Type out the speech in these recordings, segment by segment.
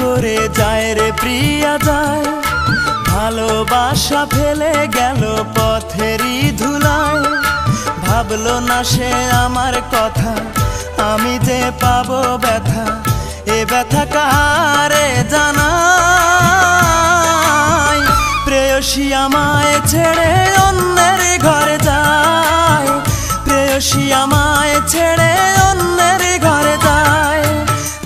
করে যায় রে প্রিয়া যায়, ভালোবাসা ফেলে গেল পথেরই ধুলায়। ভাবলো না সে আমার কথা, আমি যে পাবো ব্যথা, এ ব্যথা কারে জানাই। প্রেয়সী আমায় ছেড়ে অন্যের ঘরে যায়, প্রেয়সী আমায় ছেড়ে অন্যের ঘরে যায়।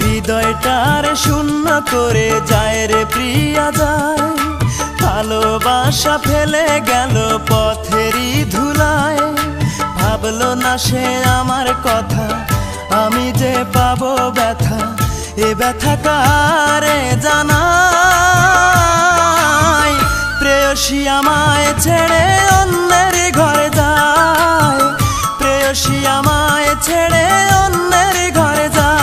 হৃদয়টার শূন্য করে যায় রে প্রিয়া যায়, ভালোবাসা ফেলে গেল পথেরই ধুলায়। ভাবলো না সে আমার কথা, আমি যে পাবো ব্যথা, এ ব্যথা কারে জানাই। প্রেয়সী আমায় ছেড়ে অন্যের ঘরে যায়, প্রেয়সী আমায় ছেড়ে অন্যের ঘরে যায়।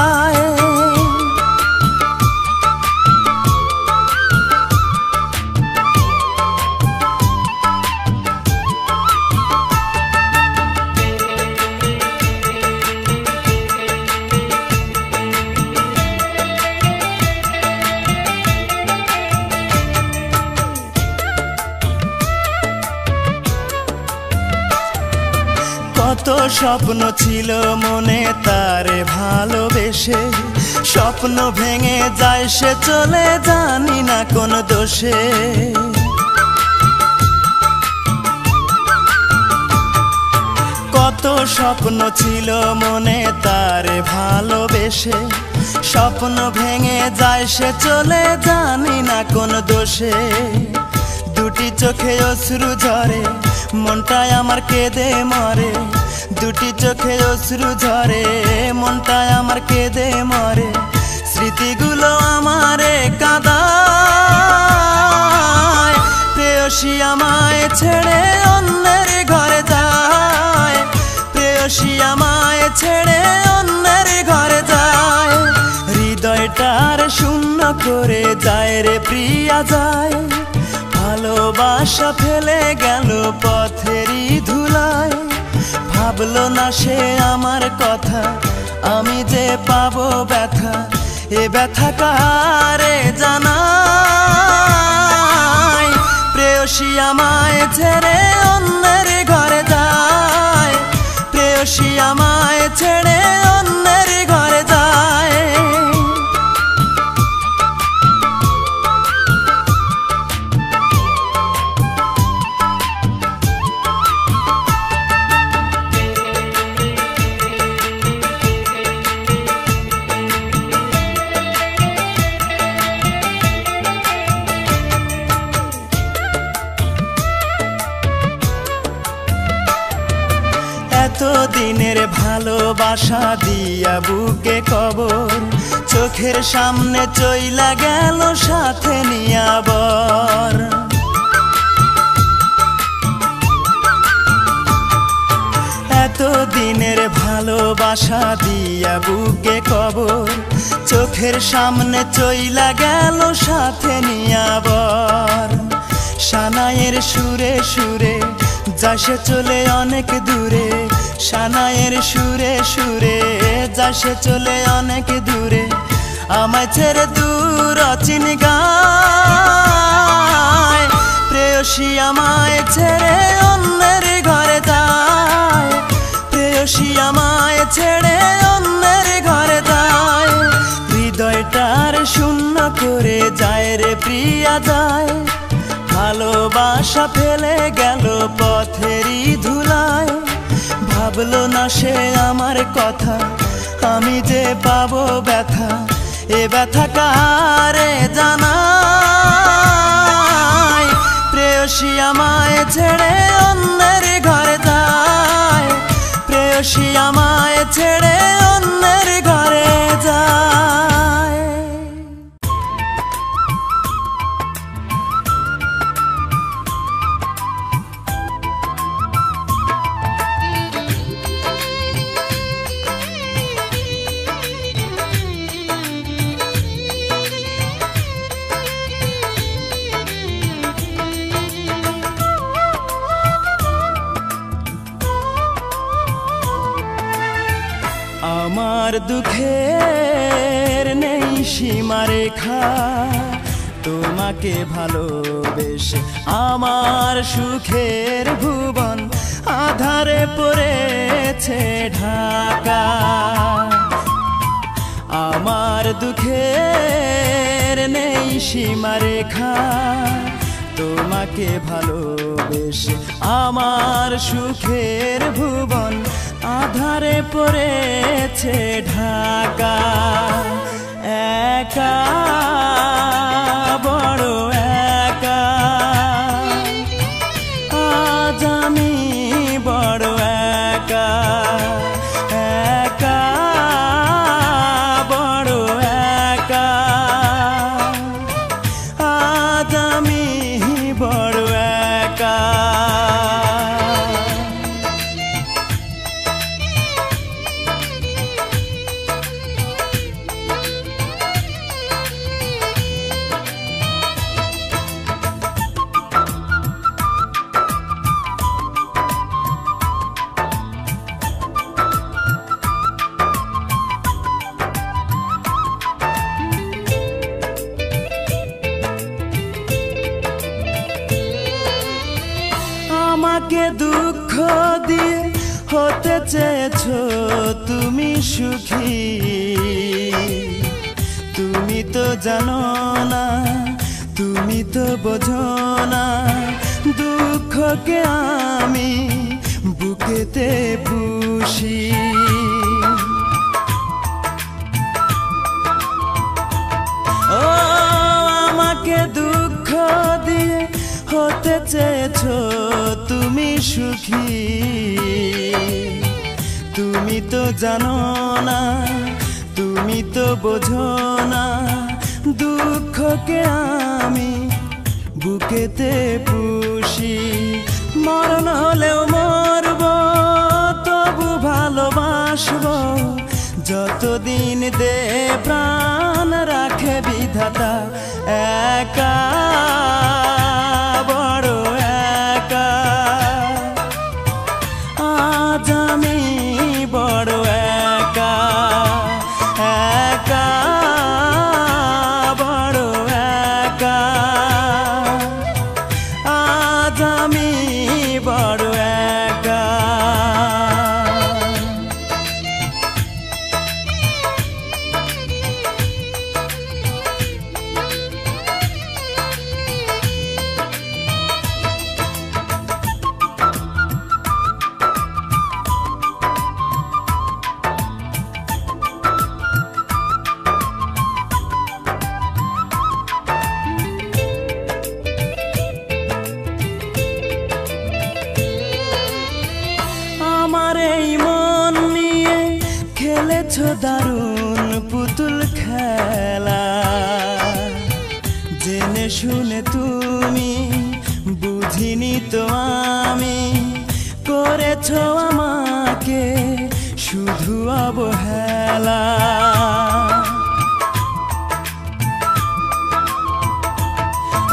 কত স্বপ্ন ছিল মনে তারে ভালোবেসে, স্বপ্ন ভেঙে যায় সে চলে জানি না কোন দোষে। কত স্বপ্ন ছিল মনে তারে ভালোবেসে, স্বপ্ন ভেঙে যায় সে চলে জানি না কোন দোষে। দুটি চোখে অশ্রু ঝরে, মনটায় আমার কেঁদে মরে, দুটি চোখে অশ্রু ঝরে, মনটায় আমার কেঁদে মরে। স্মৃতিগুলো আমারে কাঁদায়, প্রেয়সী আমায় ছেড়ে অন্যের ঘরে যায়, প্রেয়সী আমায় ছেড়ে অন্যের ঘরে যায়। হৃদয়টার শূন্য করে যায় রে প্রিয়া যায়, ভালোবাসা ফেলে গেল পথেরই ধুলায়। ভাবলো না সে আমার কথা, আমি যে পাবো ব্যথা, এ ব্যথা কারে জানাই। প্রেয়সী আমায় ছেড়ে অন্যের ঘরে যায়, প্রেয়সী আমায় ছেড়ে অন্যের ঘরে যায়। এতদিনের ভালোবাসা দিয়া বুকে কবর, চোখের সামনে চইলা গেল সাথে নিয়া বর। এতদিনের ভালোবাসা দিয়া বুকে কবর, চোখের সামনে চইলা গেল সাথে নিয়া বর। সানাইয়ের সুরে সুরে যাসে চলে অনেক দূরে, সানাইয়ের সুরে সুরে যাসে চলে অনেক দূরে। আমায় ছেড়ে দূর অচিন গায়, প্রেয়সী আমায় ছেড়ে অন্যের ঘরে যায়, প্রেয়সী আমায় ছেড়ে অন্যের ঘরে যায়। হৃদয়টার শূন্য করে যায় রে প্রিয়া যায়, ভালোবাসা ফেলে গেল পথেরই ধুলায়। ভাবলো না সে আমার কথা, আমি যে পাবো ব্যথা, এ ব্যথা কারে জানাই। প্রেয়সী আমায় ছেড়ে অন্যের ঘরে যায়, প্রেয়সী আমায় ছেড়ে অন্যের ঘরে যায়। আমার দুঃখের নেই সীমারেখা তোমাকে ভালোবেসে আমার সুখের ভুবন আধারে পড়েছে ঢাকা। আমার দুঃখের নেই সীমারেখা তোমাকে ভালোবেসে আমার সুখের ভুবন আধারে পড়েছে ঢাকা। একা বড় একা আজ আমি বড় একা। একা বড় একা আজ আমি বড় একা। আমাকে দুঃখ দিয়ে হতে চেয়েছো তুমি সুখী, তুমি তো জানো না, তুমি তো বোঝো না দুঃখকে আমি বুকেতে পুষি। ও আমাকে দুঃখ দিয়ে হতে চেয়েছো তুমি সুখী, তুমি তো জানো না, তুমি তো বোঝো না দুঃখকে আমি বুকেতে পুষি। মরণ হলেও মরব তবু ভালোবাসবো, যতদিন দে প্রাণ রাখে বিধাতা। একা বড় একা আজ আমি বড় একা। একা বড় একা আজ আমি বড় একা। আমার এই মন নিয়ে খেলেছো দারুণ পুতুল খেলা, জেনে শুনে তুমি বুঝিনি তো আমি করেছো আমাকে শুধু অবহেলা।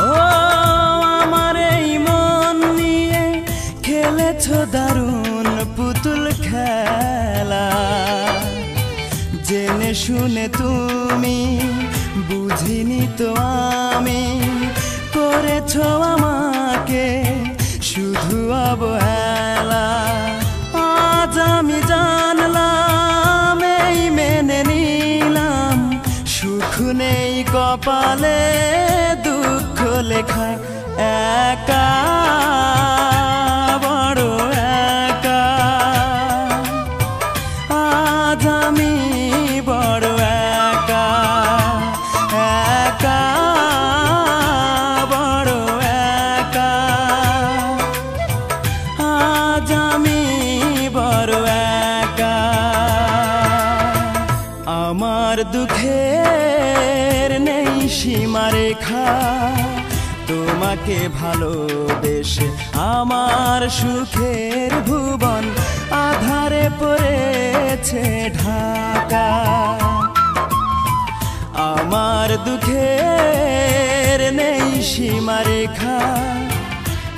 ও আমার এই মন নিয়ে খেলেছো দারুণ পুতুল খেলা, জেনে শুনে তুমি বুঝিনি তো আমি করেছো আমাকে শুধু অবহেলা। আজ আমি জানলাম, এই মেনে নিলাম, সুখ নেই কপালে দুঃখ লেখা। একা বড় একা আজ আমি বড় একা। একা বড় একা আজ আমি বড় একা। আমার দুঃখের নেই সীমারেখা তোমাকে ভালোবেসে আমার সুখের ভুবন আধারে পড়েছে ঢাকা। আমার দুঃখের নেই সীমারেখা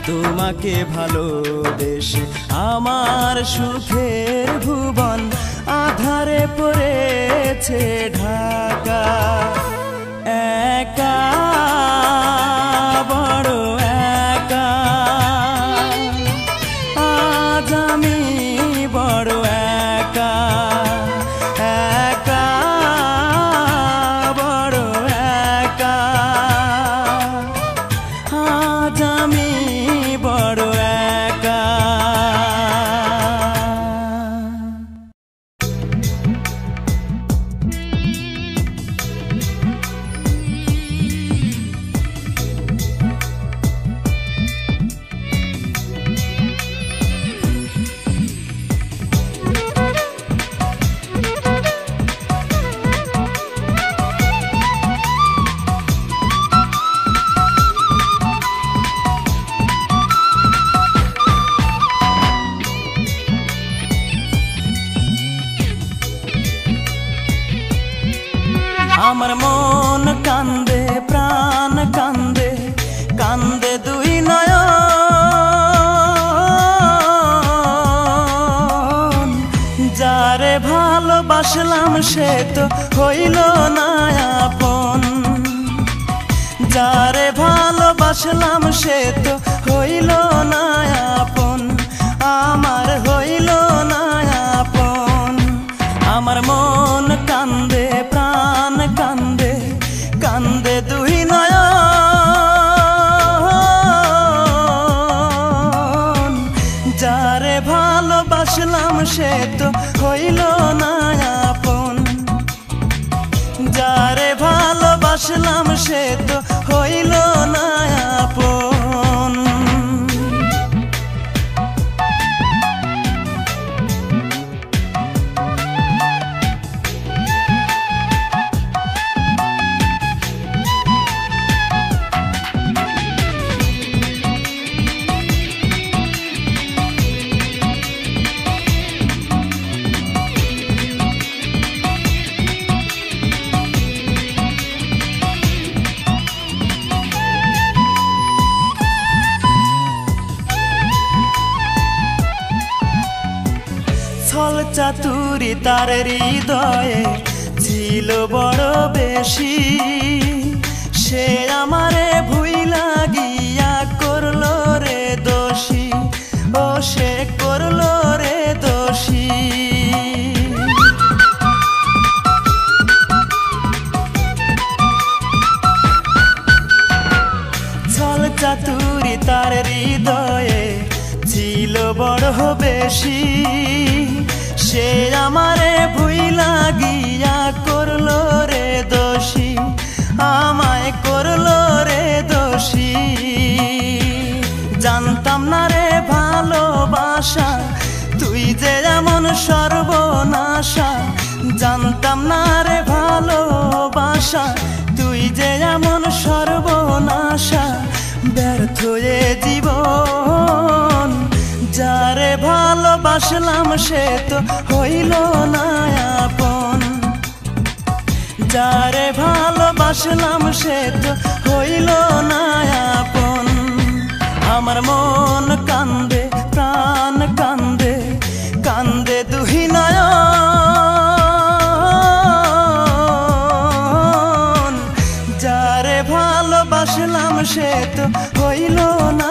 তোমাকে ভালোবেসে আমার সুখের ভুবন আধারে পড়েছে ঢাকা একা বড় একা আজ আমি বড় একা একা বড় একা আজ আমি বড় একা আমার মন কান্দে প্রাণ কান্দে কান্দে দুই নয়ন যারে ভালোবাসলাম সে তো হইল না আপন যারে ভালোবাসলাম সে তো হইল না আপন আমার হইল না আপন আমার মন কান্দে প্রাণ কান্দে কান্দে দুই নয়ন যারে ভালোবাসলাম সে তো হইল না আপন যারে ভালোবাসলাম সে তো হইল না আপন ছল চাতুরি তার হৃদয়ে ছিল বড় বেশি সে আমারে ভুইলা গিয়া করলো রে দোষী ও সে করলো রে দোষী ছল চাতুরি তার হৃদয়ে ছিল বড় বেশি সে আমারে ভুইলা গিয়া করলো রে দোষী আমায় করলো রে দোষী জানতাম না রে ভালোবাসা তুই যে এমন সর্বনাশা জানতাম না রে ভালোবাসা তুই যে এমন সর্বনাশা ব্যর্থ এ জীবন যারে ভালোবাসলাম সে তো হইল না আপন যারে ভালোবাসলাম সে তো হইল না আপন আমার মন কান্দে প্রাণ কান্দে কান্দে দুই নয়ন যারে ভালোবাসলাম সে তো হইল না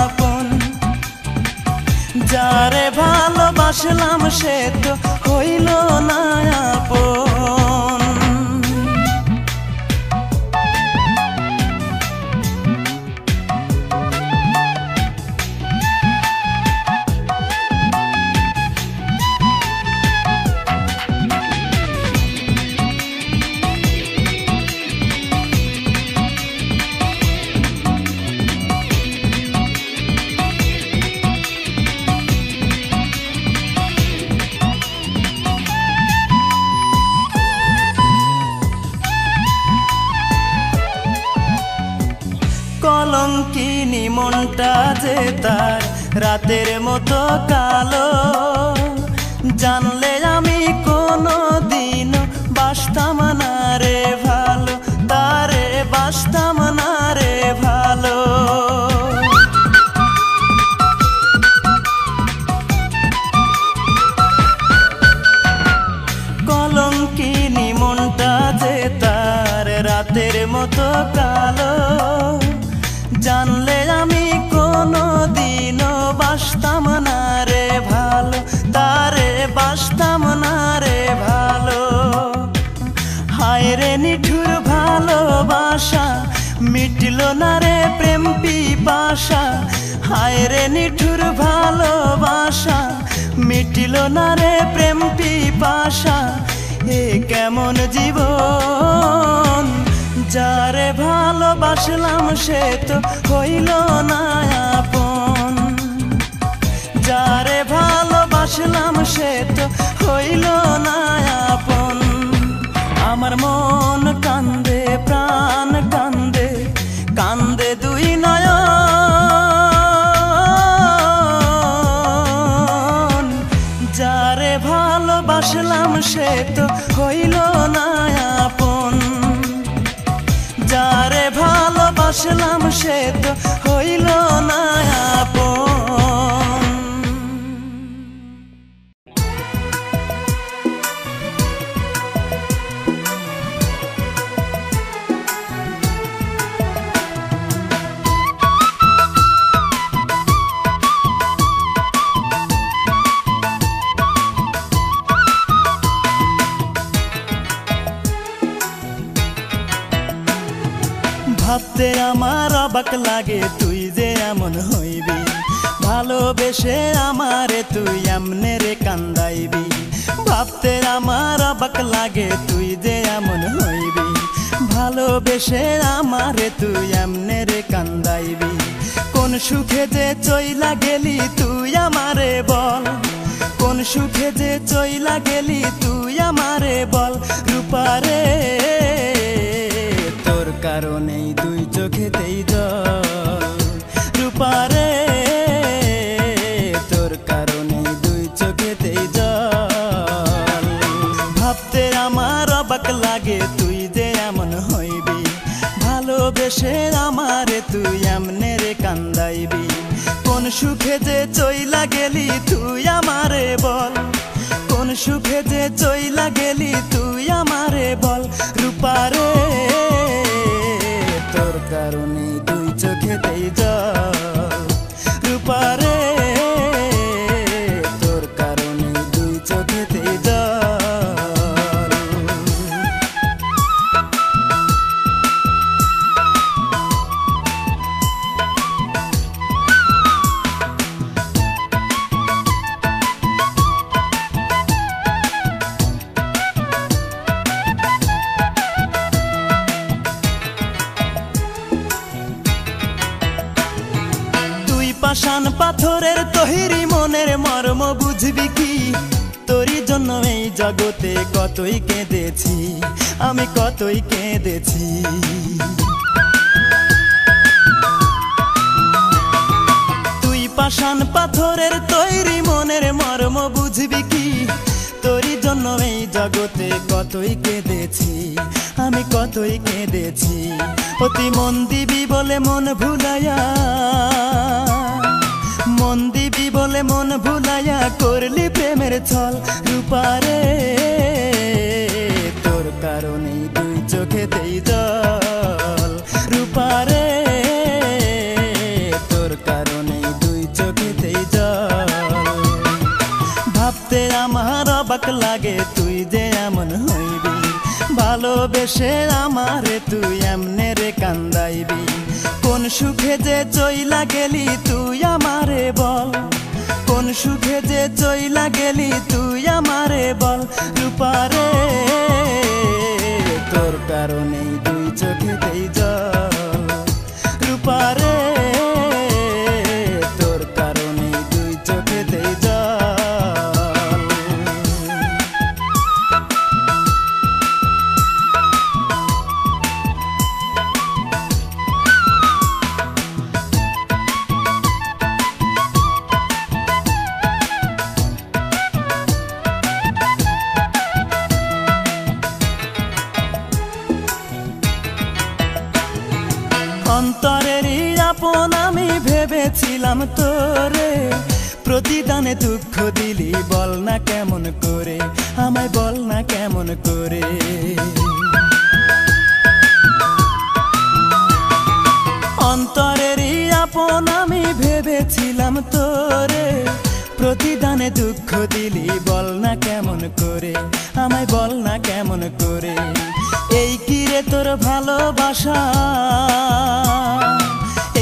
আপন যারে ভালোবাসলাম সে তো হইল না আপন কলঙ্কিনী মনটা যে তার রাতের মতো কালো জানলে আমি কোনো দিন বাসতাম না রে ভালো তারে বাসতাম না রে ভালো না রে প্রেম পিপাসা, হায় রে নিঠুর ভালোবাসা, মিটিল না রে প্রেম পিপাসা, এ কেমন জীবন। যারে ভালোবাসলাম সে তো হইল না আপন, যারে ভালোবাসলাম সে তো হইল না আপন। আমার মন কান্দে প্রাণ কান্দে, কান্দে দুই নয়ন। যারে ভালোবাসলাম সে তো হইল না আপন, যারে ভালোবাসলাম সে তো হইল না আপন। ভাবতে আমার অবাক লাগে তুই যে এমন হইবি, ভালোবেসে আমারে তুই এমনে রে কান্দাইবি। ভাবতে আমার অবাক লাগে তুই যে এমন হইবি, ভালোবেসে আমারে তুই এমনে রে কান্দাইবি। কোন সুখে যে চইলা গেলি তুই আমারে বল, কোন সুখে যে চইলা গেলি তুই আমারে বল। রূপারে তোর কারণেই দুই চোখেতেই জল, রূপারে তোর কারণেই দুই চোখেতেই জল। ভাবতে আমার অবাক লাগে তুই যে এমন হইবি, ভালোবেসে আমারে তুই এমনে রে কান্দাইবি। কোন সুখে যে চইলা গেলি তুই আমারে বল, কোন সুখে যে চইলা গেলি তুই আমারে বল। রূপারে তোর কারণে দুই চোখেতেই জল, রূপারে তোর কারণে দুই চোখেতেই জল। পাষাণ পাথরের তৈরি মনের মর্ম বুঝবি কি, তোরই জন্য এই জগতে কতই কেঁদেছি, আমি কতই কেঁদেছি। তুই পাষাণ পাথরের তৈরি মনের মর্ম বুঝবি কি, তোরই জন্য এই জগতে কতই কেঁদেছি, আমি কতই কেঁদেছি। অতি মন দিবি বলে মন ভুলাইয়া, মন দিবি বলে মন ভুলাইয়া করলি প্রেমের ছল। রূপারে তোর কারণেই দুই চোখেতেই জল, রূপারে তোর কারণেই দুই চোখেতেই জল। ভাবতে আমার অবাক লাগে তুই যে এমন হইবি, ভালোবেসে আমারে তুই এমনে রে কান্দাইবি। কোন সুখে যে চইলা গেলি তুই আমারে বল, কোন সুখে যে চইলা গেলি তুই আমারে বল। রূপারে তোর কারণেই দুই চোখেতেই জল, রূপারে তোর কারণেই দুই চোখেতেই জল। অন্তরেরই আপন আমি ভেবেছিলাম তোরে, প্রতিদানে দুঃখ দিলি বল না কেমন করে, আমায় বল না কেমন করে। অন্তরেরই আপন আমি ভেবেছিলাম তোরে, প্রতিদানে দুঃখ দিলি বল না কেমন করে, আমায় বল না কেমন করে। এই কি রে তোর ভালোবাসা,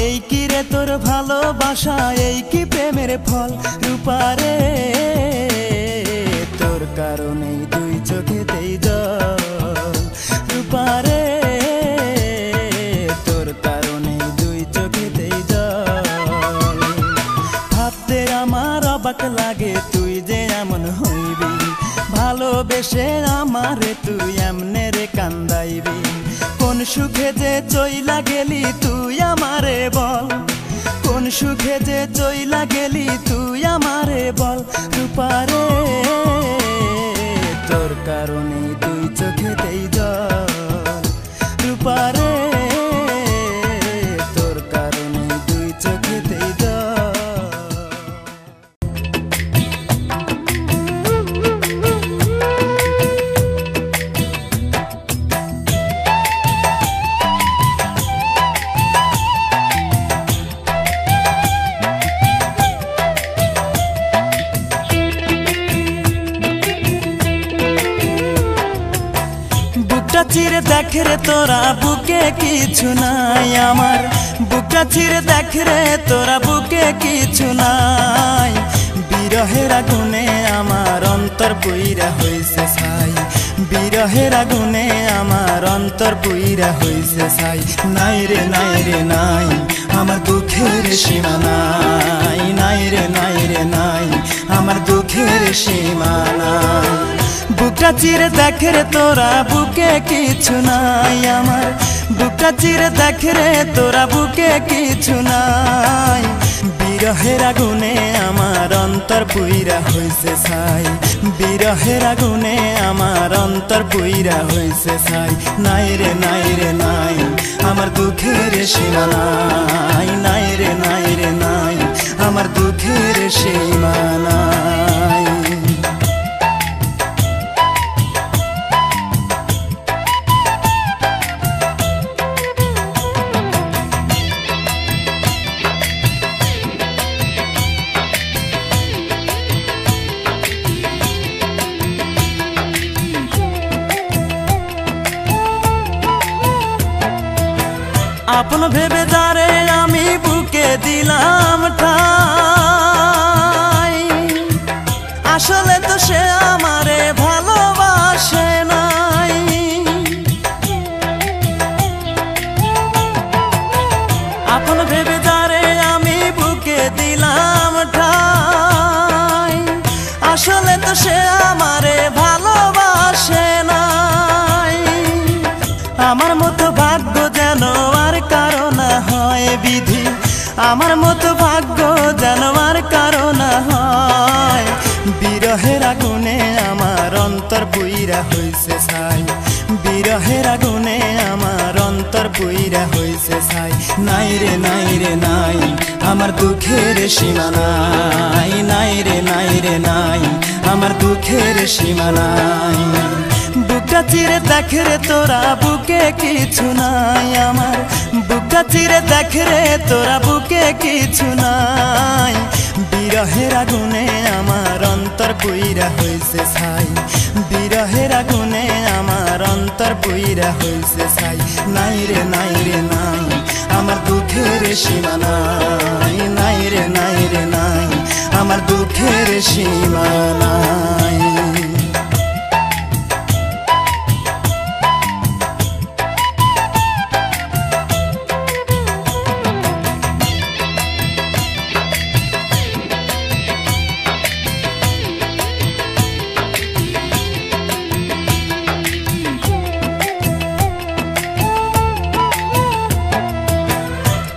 এই কি রে তোর ভালোবাসা, এই কি প্রেমের ফল রূপারে। তোর কারণেই দুই চোখেতেই জল রূপারে, তোর কারণেই দুই চোখেতেই জল। ভাবতে আমার অবাক লাগে তুই যে এমন হইবি, ভালোবেসে আমারে তুই এমনে রে কান্দাইবি। কোন সুখে যে চইলা গেলি তুই আমারে বল, কোন সুখে যে চইলা গেলি তুই আমারে বল রূপারে। তোর কারণেই দুই চোখেতেই জল রূপারে, তোর কারণেই দুই চোখেতেই জল। বুকটা চিরে দেখ রে তোরা বুকে কিছু নাই আমার, বুকটা চিরে দেখ রে তোরা বুকে কিছু নাই। বিরহের আগুনে আমার অন্তর পুইরা হইছে ছাই, বিরহের আগুনে আমার অন্তর পুইরা হইছে ছাই। নাই রে নাই রে নাই আমার দুঃখের সীমা নাই, নাই রে নাই রে নাই আমার দুঃখের সীমা নাই। বুকটা চিরে দেখ রে তোরা বুকে কিছু নাই আমার, বুকটা চিরে দেখ রে তোরা বুকে কিছু নাই। বিরহের আগুনে আমার অন্তর পুইরা হইছে ছাই, বিরহের আগুনে আমার অন্তর পুইরা হইছে ছাই। নাই রে নাই রে নাই আমার দুঃখের সীমা নাই, নাই রে নাই রে নাই আমার দুঃখের সীমা নাই। আপন ভেবে যারে আমি বুকে দিলাম ঠাই, আসলে তো সে আমারে ভালোবাসে নাই। আপন ভেবে যারে আমি বুকে দিলাম ঠাই, আসলে তো সে আমারে ভালোবাসে নাই। আমার মতো ভাগ্য যেন আর কারো না হয় বিধি, আমার মতো ভাগ্য যেন আর কারো না হয়। বিরহের আগুনে আমার অন্তর পুইরা হইছে ছাই, বিরহের আগুনে আমার অন্তর পুইরা হইছে ছাই। নাই রে নাই রে নাই আমার দুঃখের সীমা নাই, নাই রে নাই রে নাই আমার দুঃখের সীমা নাই। বুকটা চিরে দেখ রে তোরা বুকে কিছু নাই আমার, বুকটা চিরে দেখ রে তোরা বুকে কিছু নাই। বিরহের আগুনে আমার অন্তর পুইরা হইছে ছাই, বিরহের আগুনে আমার অন্তর পুইরা হইছে ছাই। নাই রে নাই রে নাই আমার দুঃখের সীমা নাই, নাই রে নাই রে নাই আমার দুঃখের সীমা নাই।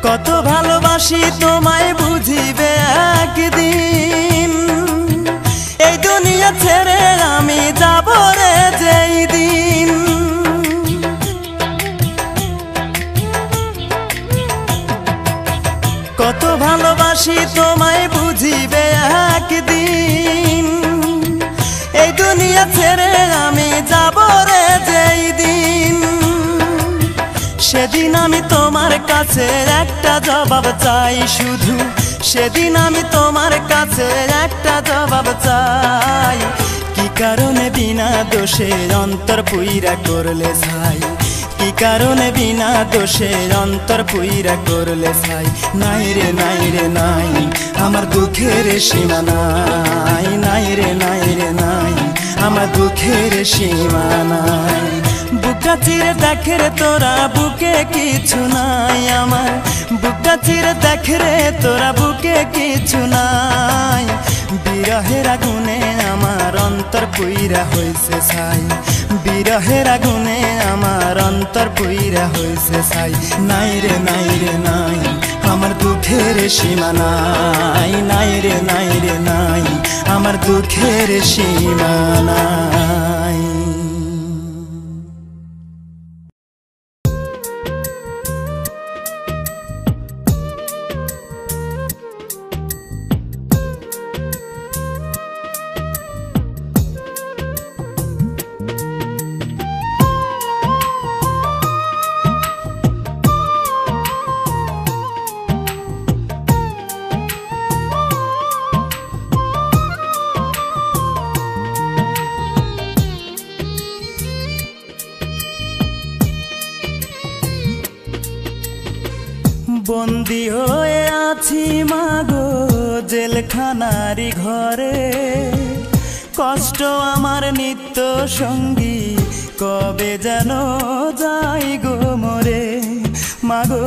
কত ভালোবাসি তোমায় বুঝিবে একদিন, এই দুনিয়া ছেড়ে আমি যাব রে যেই দিন। কত ভালোবাসি তোমায় বুঝিবে একদিন, এই দুনিয়া ছেড়ে আমি যাব রে যেই দিন। সেদিন আমি তোমার কাছে একটা জবাব চাই শুধু, সেদিন আমি তোমার কাছে একটা জবাব চাই, কি কারণে বিনা দোষে অন্তর পুইরা করলে ছাই, কি কারণে বিনা দোষে অন্তর পুইরা করলে ছাই। নাই রে নাই রে নাই আমার দুঃখের সীমা নাই, নাই রে নাই রে নাই আমার দুঃখের সীমা নাই। বুকটা চিরে দেখে রে তোরা বুকে কিছু নাই আমার, বুকটা চিরে দেখে রে তোরা বুকে কিছু নাই। বিরহের আগুনে আমার অন্তর পুইরা হইছে ছাই, বিরহের আগুনে আমার অন্তর পুইরা হইছে ছাই। নাই রে নাই রে নাই আমার দুঃখের সীমা নাই, নাই রে নাই রে নাই আমার দুঃখের সীমা নাই। বন্দী হয়ে আছি মাগো জেলখানারি ঘরে, কষ্ট আমার নিত্য সঙ্গী কবে যেন যাই গো মরে, মাগো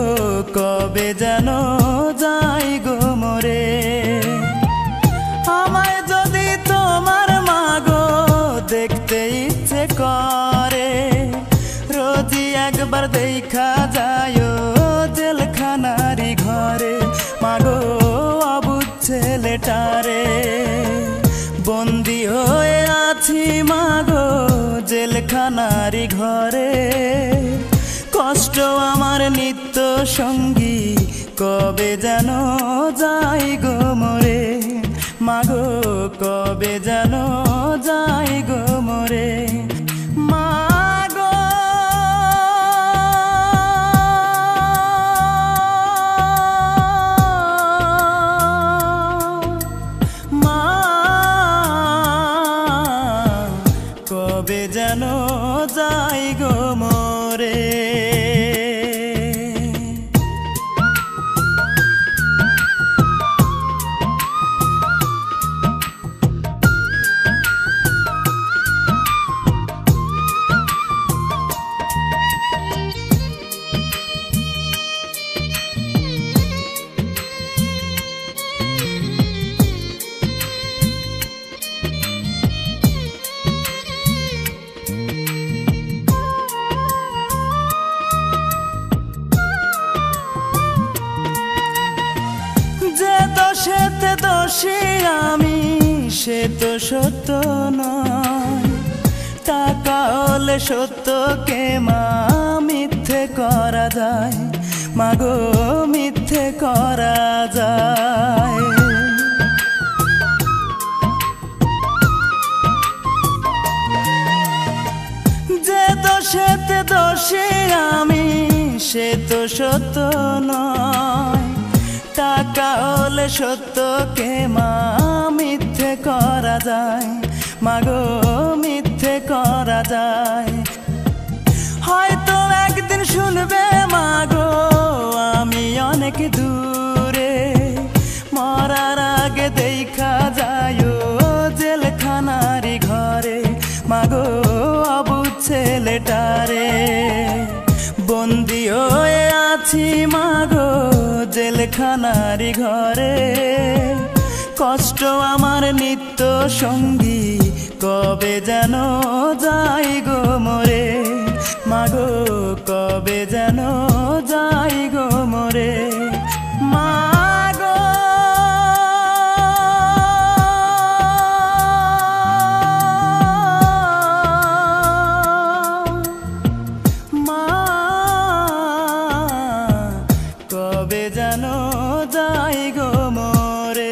কবে যেন যাই গো মরে। আমায় যদি তোমার মাগো দেখতে ইচ্ছে করে, রোজই একবার দেখা যায় জেলখানারি ঘরে, মাগো অবুঝ ছেলেটারে। বন্দী হয়ে আছি মাগো জেলখানারি ঘরে, কষ্ট আমার নিত্য সঙ্গী কবে যেন যাই গো মরে, মাগো কবে যেন যাই গো মরে। কবে যেন যাই গো মরে। সেতে দোষী আমি সে তো সত্য নয়, টাকা হলে সত্যকে মা মিথ্যে করা যায়, মাগো মিথ্যে করা যায়। যে দোষেতে দোষী আমি সে তো সত্য নয়, টাকা হলে সত্যকে মা মিথ্যে করা যায়, মাগো মিথ্যে করা যায়। হয়তো একদিন শুনবে মাগো আমি অনেক দূরে, মরার আগে দেখা যায় জেলখানারি ঘরে, মাগো অবুঝ ছেলেটারে। বন্দী হয়ে আছি মাগো জেলখানারি ঘরে, কষ্ট আমার নিত্য সঙ্গী কবে যেন যাই গো মরে, মাগো কবে যেন যাই গো মরে। মাগো কবে যেন যাই গো মরে।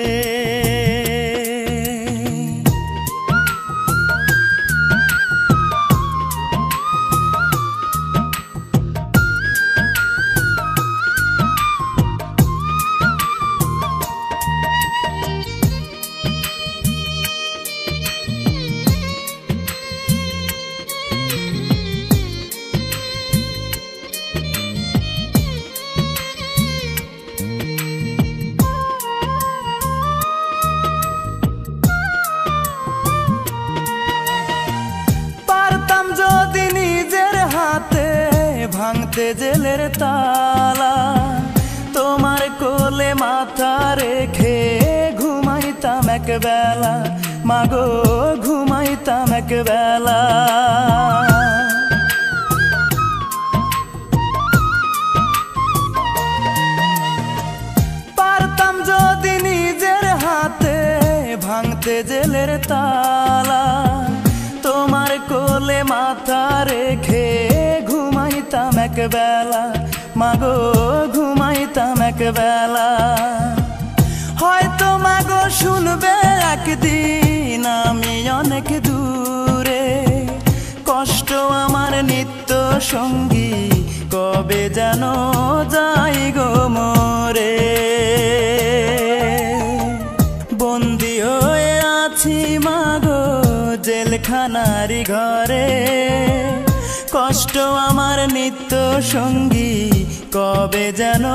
ভাঙতে জেলের তালা, তোমার কোলে মাথা রেখে ঘুমাইতাম একবেলা, মাগো ঘুমাইতাম একবেলা। পারতাম যদি নিজের হাতে ভাঙতে জেলের তালা, তোমার কোলে মাথা রেখে ঘুমাইতাম একবেলা, মাগো ঘুমাইতাম একবেলা। হয়তো মাগো শুনবে একদিন আমি অনেক দূরে, কষ্ট আমার নিত্য সঙ্গী কবে যেন যাই গো মোরে। বন্দি হয়ে আছি মাগো জেলখানারি ঘরে, কষ্ট আমার নিত্য সঙ্গী কবে যেন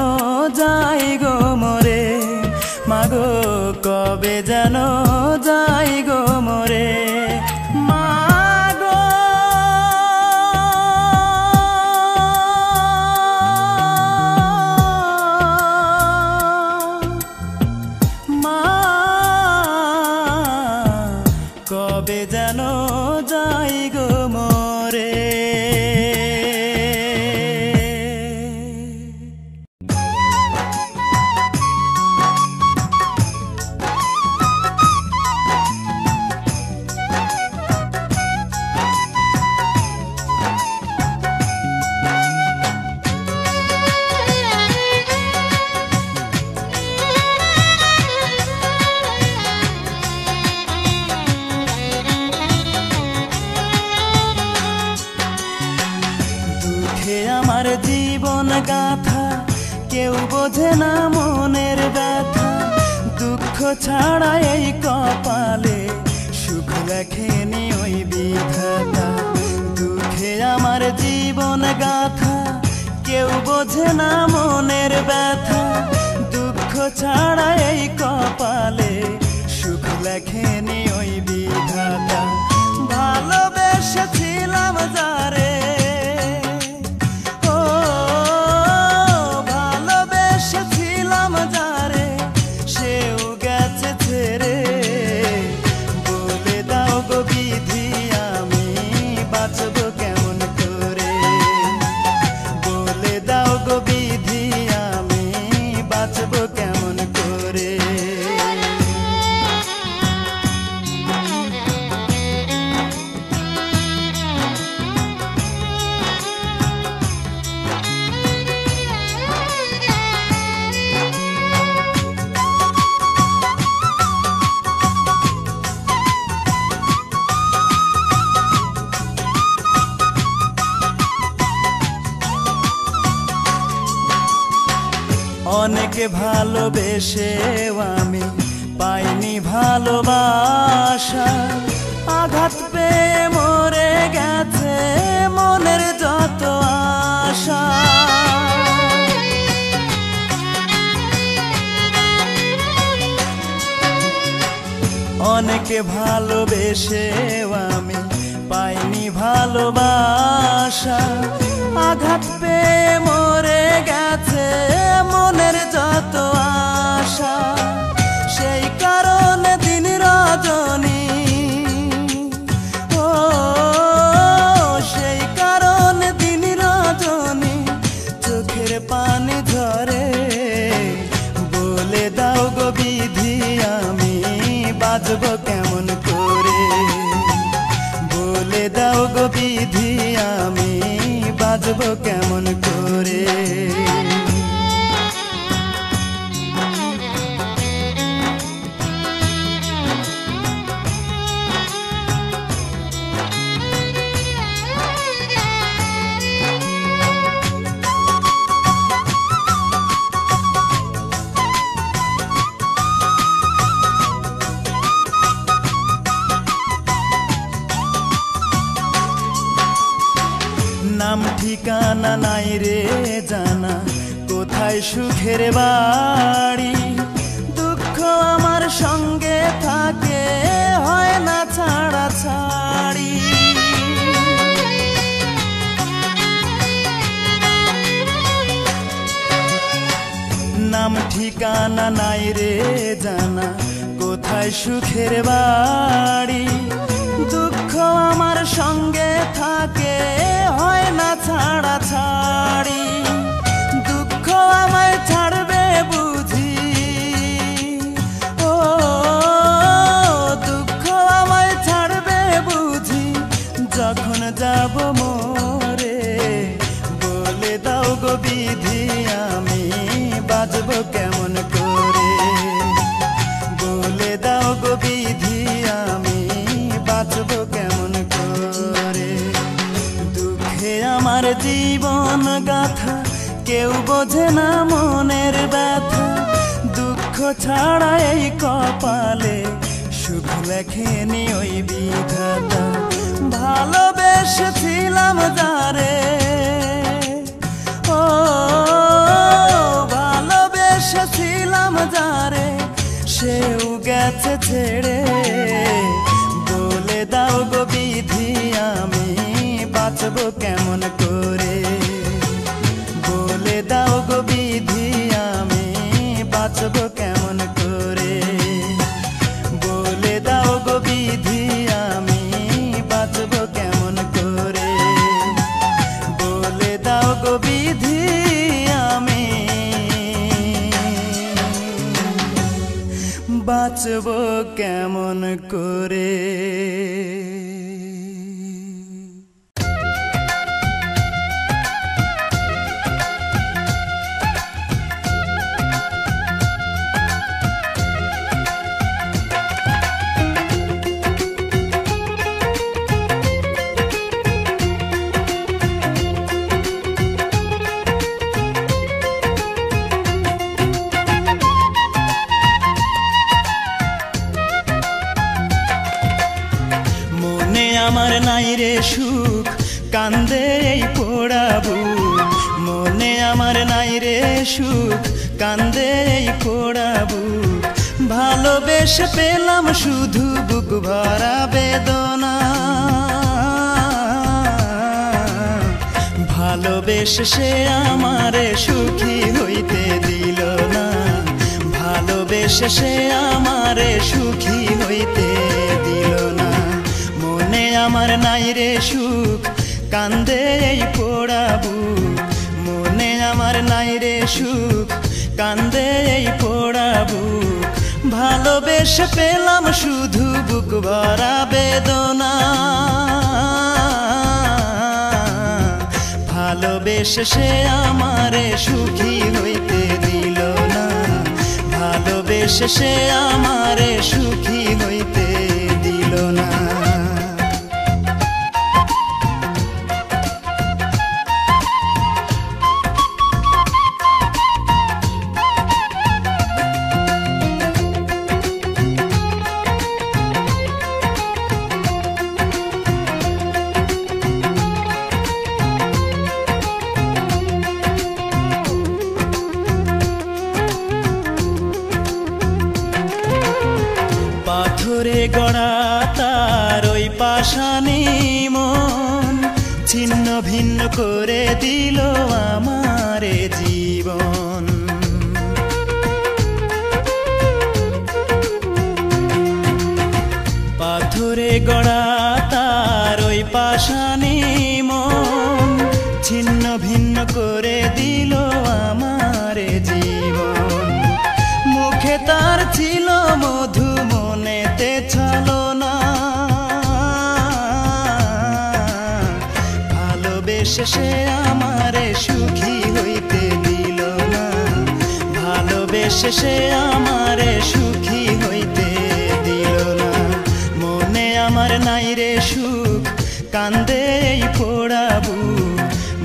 যাই গো মোরে, মাগো কবে যেন যাই গো মোরে। মাগো মা কবে যেন যাই গো মোরে। আমার জীবন গাথা কেউ বোঝে না মনের ব্যথা, দুঃখ ছাড়া এই কপালে সুখ লেখেনি ওই বিধাতা। দুঃখে আমার জীবন গাথা কেউ বোঝে না মনের ব্যথা, দুঃখ ছাড়া এই কপালে সুখ লেখেনি ওই বিধাতা। ভালোবেসেছিলাম যারে, অনেকে ভালোবেসেও আমি পাইনি ভালোবাসা, আঘাত পেয়ে মরে গেছে মনের যত আশা। অনেকে ভালোবেসেও আমি পাইনি ভালোবাসা, আঘাত পেয়ে মরে গেছে মনের যত আশা। সেই কারণে দিন রজনী, ও সেই কারণে দিন রজনী চোখের পানি ঝরে। বলে দাও গো বিধি আমি বাঁচব কেমন করে, বলে দাও গো বিধি আমি বাঁচব কেমন করে। নাম ঠিকানা নাই রে জানা, কোথায় সুখের বাড়ি। দুঃখ আমার সঙ্গে থাকে হয় না ছাড়া ছাড়ি। ঠিকানা নাই রে জানা কোথায় সুখের বাড়ি। দুঃখ আমার সঙ্গে থাকে হয় না ছাড়া ছাড়ি। দুঃখ আমায় ছাড়বে বুঝি, ও দুঃখ আমায় ছাড়বে বুঝি যখন যাব মরে। বলে দাও গো বিধি আমি বাঁচব কেমন করে। বলে দাও গো বিধি আমি বাঁচব কেমন করে। দুঃখে আমার জীবন গাথা কেউ বোঝে না মনের ব্যথা। দুঃখ ছাড়া এই কপালে সুখ লেখেনি ওই বিধাতা। ভালোবেসেছিলাম যারে, ও ভালোবেসেছিলাম যারে সেও গেছে ছেড়ে। বলে দাও গো বিধি আমি বাঁচব কেমন করে। বলে দাও গো বিধি আমি বাঁচব কেমন করে। বলে দাও গো বিধি আমি বাঁচব কেমন করে। বলে দাও গো বিধি আমি বাঁচব কেমন করে। আমার নাই রে সুখ কান্দে এই পোড়াবু। মনে আমার নাই রে সুখ কান্দে এই পোড়াবু। ভালোবেসে পেলাম শুধু বুক ভরা বেদনা। ভালোবেসে সে আমারে সুখী হইতে দিল না। ভালোবেসে সে আমারে সুখী হইতে দিল না। মনে আমার নাই রে সুখ কান্দে এই পোড়াবু। মনে আমার নাই রে সুখ কান্দে এই পোড়াবু। ভালোবেসে পেলাম শুধু বুক ভরা বেদনা। ভালোবেসে সে আমারে সুখী হইতে দিল না। ভালোবেসে সে আমারে সুখী হইতে দিল না। পাথরে গড়া তার ওই পাষাণী মন ছিন্ন ভিন্ন করে দিল আমারে জীবন। পাথরে গড়া তার ওই পাষাণী মন ছিন্ন ভিন্ন করে দিল আমারে জীবন। মুখে তার ছিল মধু মনেতে ছলনা। ভালোবেসে সে আমারে সুখী হইতে দিল না। ভালোবেসে সে আমারে সুখী হইতে দিল না। মনে আমার নাই রে সুখ কান্দে এই পোড়াবু।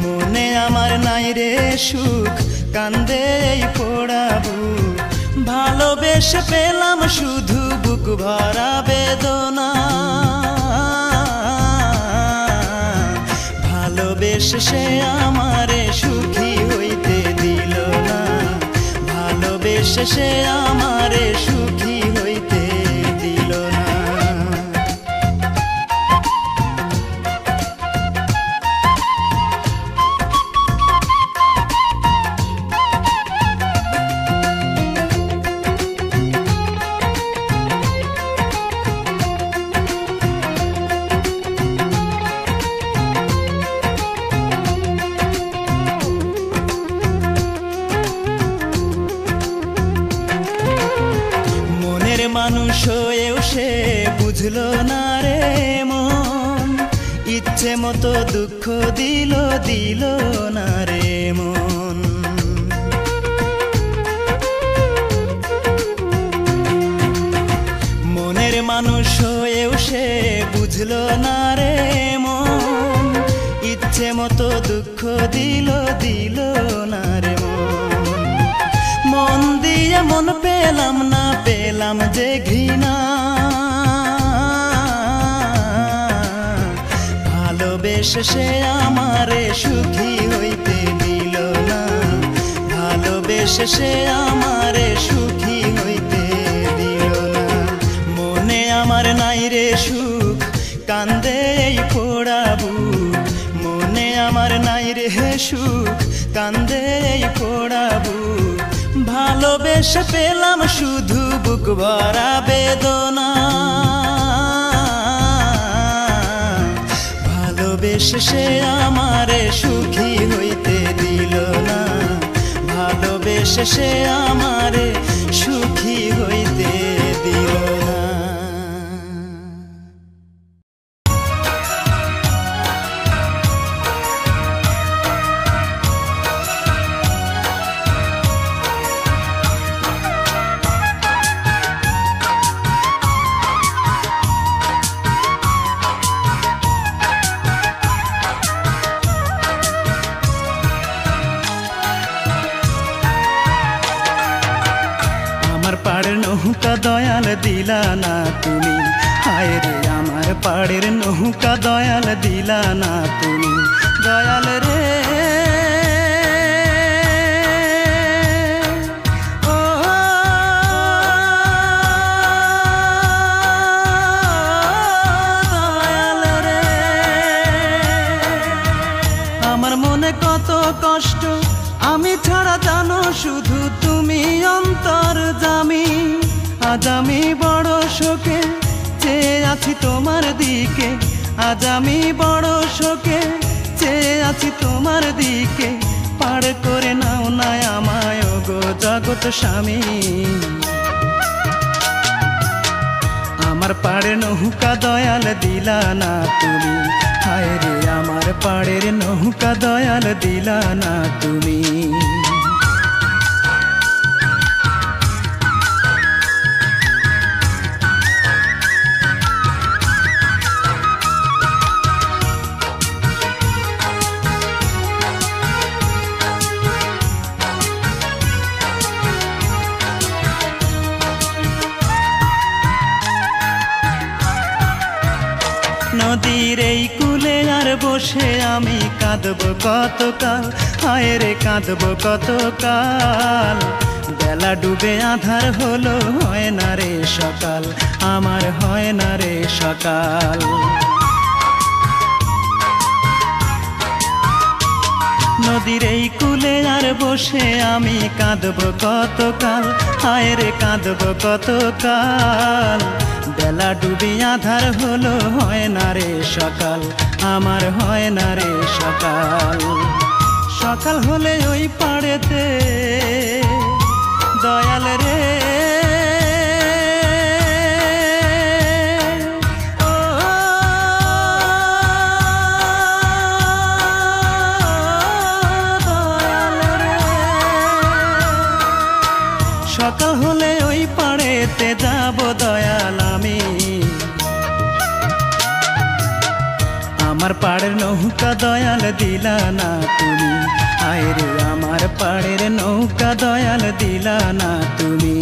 মনে আমার নাই রে সুখ কান্দে এই পোড়াবু। ভালোবেসে পেলাম শুধু বুক ভরা বেদনা। ভালোবেসে সে আমারে সুখী হইতে দিল না। ভালোবেসে সে আমারে সুখী হইতে দিল না। মানুষ হয়েও সে বুঝলো না রে মন, ইচ্ছে মতো দুঃখ দিল দিল না রে মন। মনের মানুষ হয়েও সে বুঝলো না রে মন, ইচ্ছে মতো দুঃখ দিল দিল না রে মন। মন দিয়ে মন পেলাম না, পেলাম যে ঘৃণা, ভালোবেসে সে আমারে সুখী হইতে দিল না, ভালোবেসে সে আমারে সুখী হইতে দিল না। মনে আমার নাই রে সুখ, কান্দে এই পোড়া বুক, মনে আমার নাই রে সুখ, কান্দে এই পোড়া বুক। ভালোবেসে পেলাম শুধু বুক ভরা বেদনা, ভালোবেসে সে আমারে সুখী হইতে দিল না, ভালোবেসে সে আমারে সুখী হইতে দিল না। নৌকা দয়াল দিলা না তুমি, হায় রে আমার পাড়ের নৌকা দয়াল দিলা না তুমি, দয়াল রে ও দয়াল রে। আমার মনে কত কষ্ট, আমি ছাড়া জানো শুধু তুমি অন্তর্যামী। আজ আমি বড় শোকে চেয়ে আছি তোমার দিকে, আজ আমি বড় শোকে চেয়ে আছি তোমার দিকে। পার করে নাও না আমায় গো জগৎ স্বামী, আমার পাড়ের নৌকা দয়াল দিলা না তুমি, হায় রে আমার পাড়ের নৌকা দয়াল দিলা না তুমি। নদীর এই কূলে আর বসে আমি কাঁদব কতকাল, হায় রে কাঁদব কতকাল। বেলা ডুবে আধার হলো, হয় না রে সকাল, আমার হয় না রে সকাল। নদীর এই কূলে আর বসে আমি কাঁদব কতকাল, হায় রে কাঁদব কতকাল। বেলা ডুবি আধার হলো, হয় না রে সকাল, আমার হয় না রে সকাল। সকাল হলে ওই পাড়েতে দয়াল রে সকাল হলে ওই পাড়েতে যাব দয়াল আমি, আমার পাড়ের নৌকা দয়াল দিলা না তুমি, হায় রে আমার পাড়ের নৌকা দয়াল দিলা না তুমি।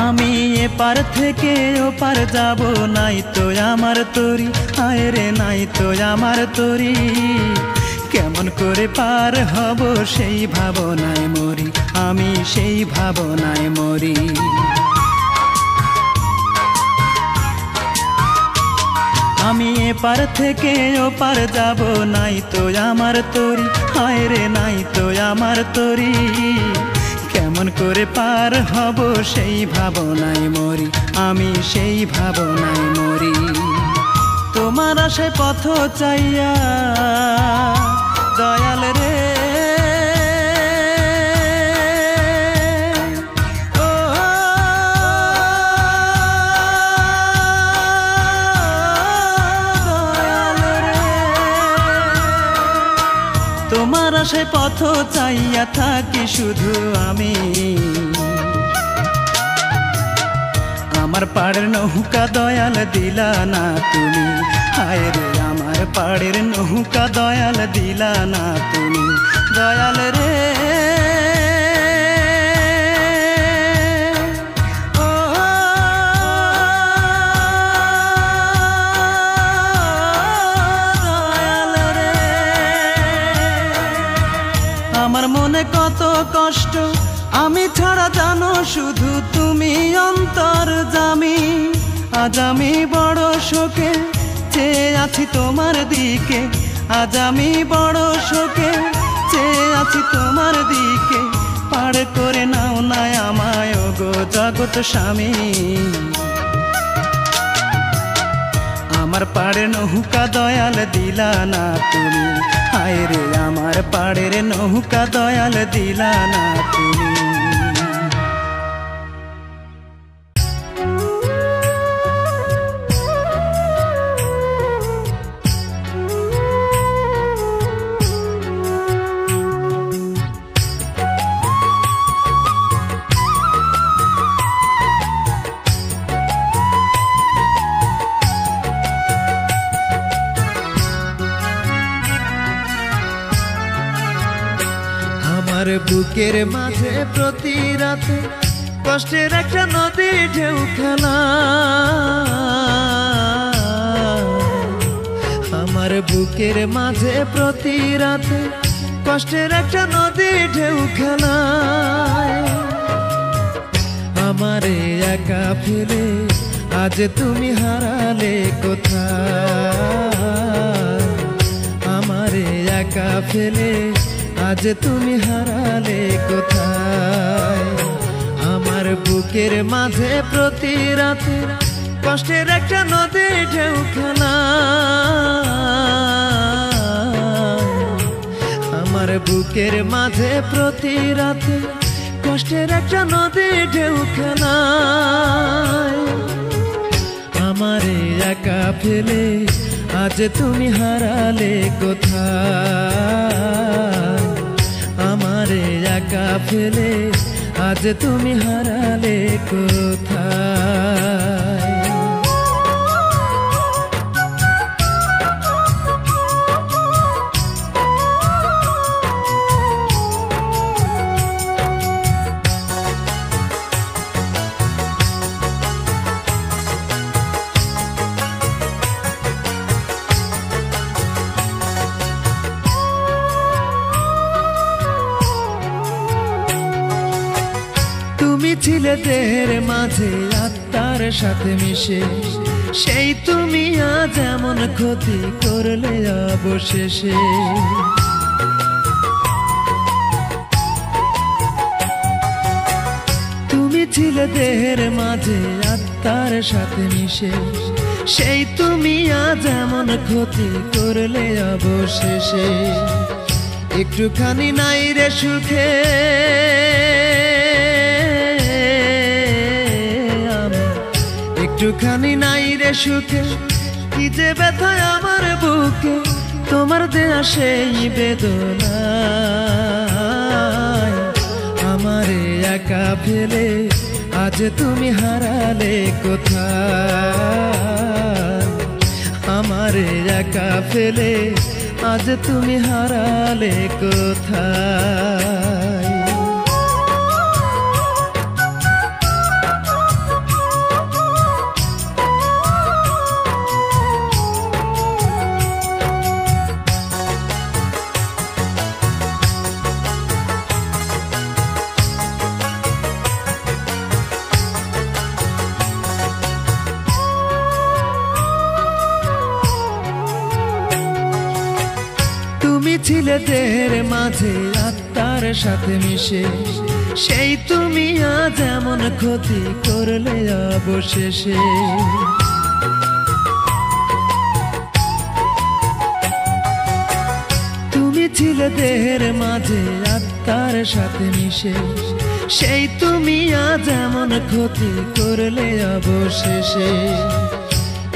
আমি এপার থেকে ওপার যাব, নাই তো আমার তরি, হায় রে নাই তো আমার তরি। কেমন করে পার হব সেই ভাবনায় মরি, আমি সেই ভাবনায় মরি। আমি এপার থেকে ওপার যাব নাই তো আমার তরি, হায় রে নাই তো আমার তরি। কেমন করে পার হব সেই ভাবনায় মরি, আমি সেই ভাবনায় মরি। তোমার আশায় পথ চাইয়া দয়াল রে, তোমার আশায় পথ চাইয়া থাকি শুধু আমি। আমার পাড়ের নৌকা দয়াল দিলা না তুমি, হায় রে আমার পাড়ের নৌকা দয়াল দিলা না তুমি, দয়াল রে। আমার মনে কত কষ্ট, আমি ছাড়া জানো শুধু তুমি অন্তর্যামী। আজ আমি বড় শোকে চেয়ে আছি তোমার দিকে, আজ আমি বড় শোকে চেয়ে আছি তোমার দিকে। পার করে নাও না আমায় গো জগৎ স্বামী। আমার পাড়ের নৌকা দয়াল দিলা না তুমি, হায় রে আমার পাড়ের নৌকা দয়াল দিলা না তুমি। আমার বুকের মাঝে প্রতি রাতে কষ্টের একটা নদী ঢেউ খেলা, আমার বুকের মাঝে প্রতি রাতে কষ্টের একটা নদী ঢেউ খেলা। আমারে একা ফেলে আজ তুমি হারালে কোথায়, আমারে একা ফেলে আজ তুমি হারালে কোথায়। আমার বুকের মাঝে প্রতি রাতে কষ্টের একটা নদী ঢেউ খেলা, আমার বুকের মাঝে প্রতি রাতে কষ্টের একটা নদী ঢেউ খেলা। আমারে একা ফেলে আজ তুমি হারালে কোথায়, আমারে একা ফেলে আজ তুমি হারালে কোথায়। তুমি ছিলে দেহের মাঝে আত্মার সাথে মিশে, সেই তুমি আজ এমন ক্ষতি করলে অবশেষে। তুমি ছিলে দেহের মাঝে আত্মার সাথে মিশে, সেই তুমি আজ এমন ক্ষতি করলে অবশেষে। একটুখানি নাই রে সুখে একটুখানি নাই রে সুখে, কি যে ব্যথায় আমার বুকে তোমার দেয়া সেই বেদনা। আমারে একা ফেলে আজ তুমি হারালে কোথায়, আমারে একা ফেলে আজ তুমি হারালে কোথায়। ছিলে দেহের মাঝে আত্মার সাথে মিশে, সেই তুমি আজ এমন ক্ষতি করলে অবশেষে। তুমি ছিলে দেহের মাঝে আত্মার সাথে মিশে, সেই তুমি আজ এমন ক্ষতি করলে অবশেষে।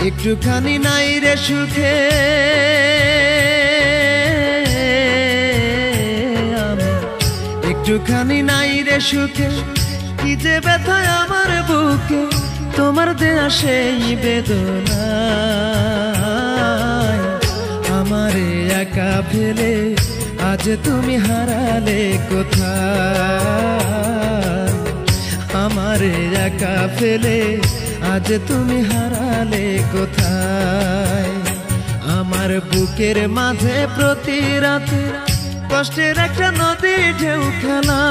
একটুখানি নাই রে সুখে একটুখানি নাই রে সুখে, কি যে ব্যথায় আমার বুকে তোমার দেয়া সেই বেদনা। আমারে একা ফেলে আজ তুমি হারালে কোথায়, আমারে একা ফেলে আজ তুমি হারালে কোথায়। আমার বুকের মাঝে প্রতি রাতে কষ্টের একটা নদী ঢেউ খেলা,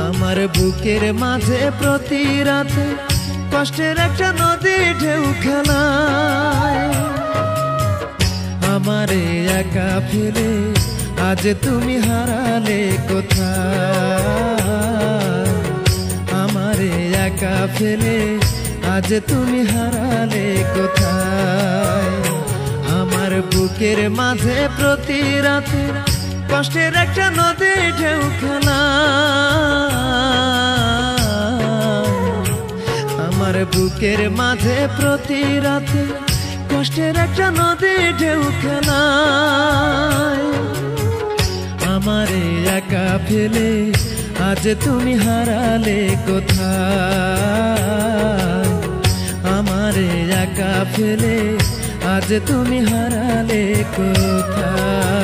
আমার বুকের মাঝে প্রতি রাতে কষ্টের একটা নদী ঢেউ খেলা। আমারে একা ফেলে আজ তুমি হারালে কোথায়, আমারে একা ফেলে আজ তুমি হারালে কোথায়। আমার বুকের মাঝে প্রতি রাতে কষ্টের একটা নদী ঢেউ খেলা, আমার বুকের মাঝে প্রতি রাতে কষ্টের একটা নদী ঢেউ খেলা। আমারে একা ফেলে আজ তুমি হারালে কোথায়, আমারে একা ফেলে আজ তুমি হারালে কোথায়।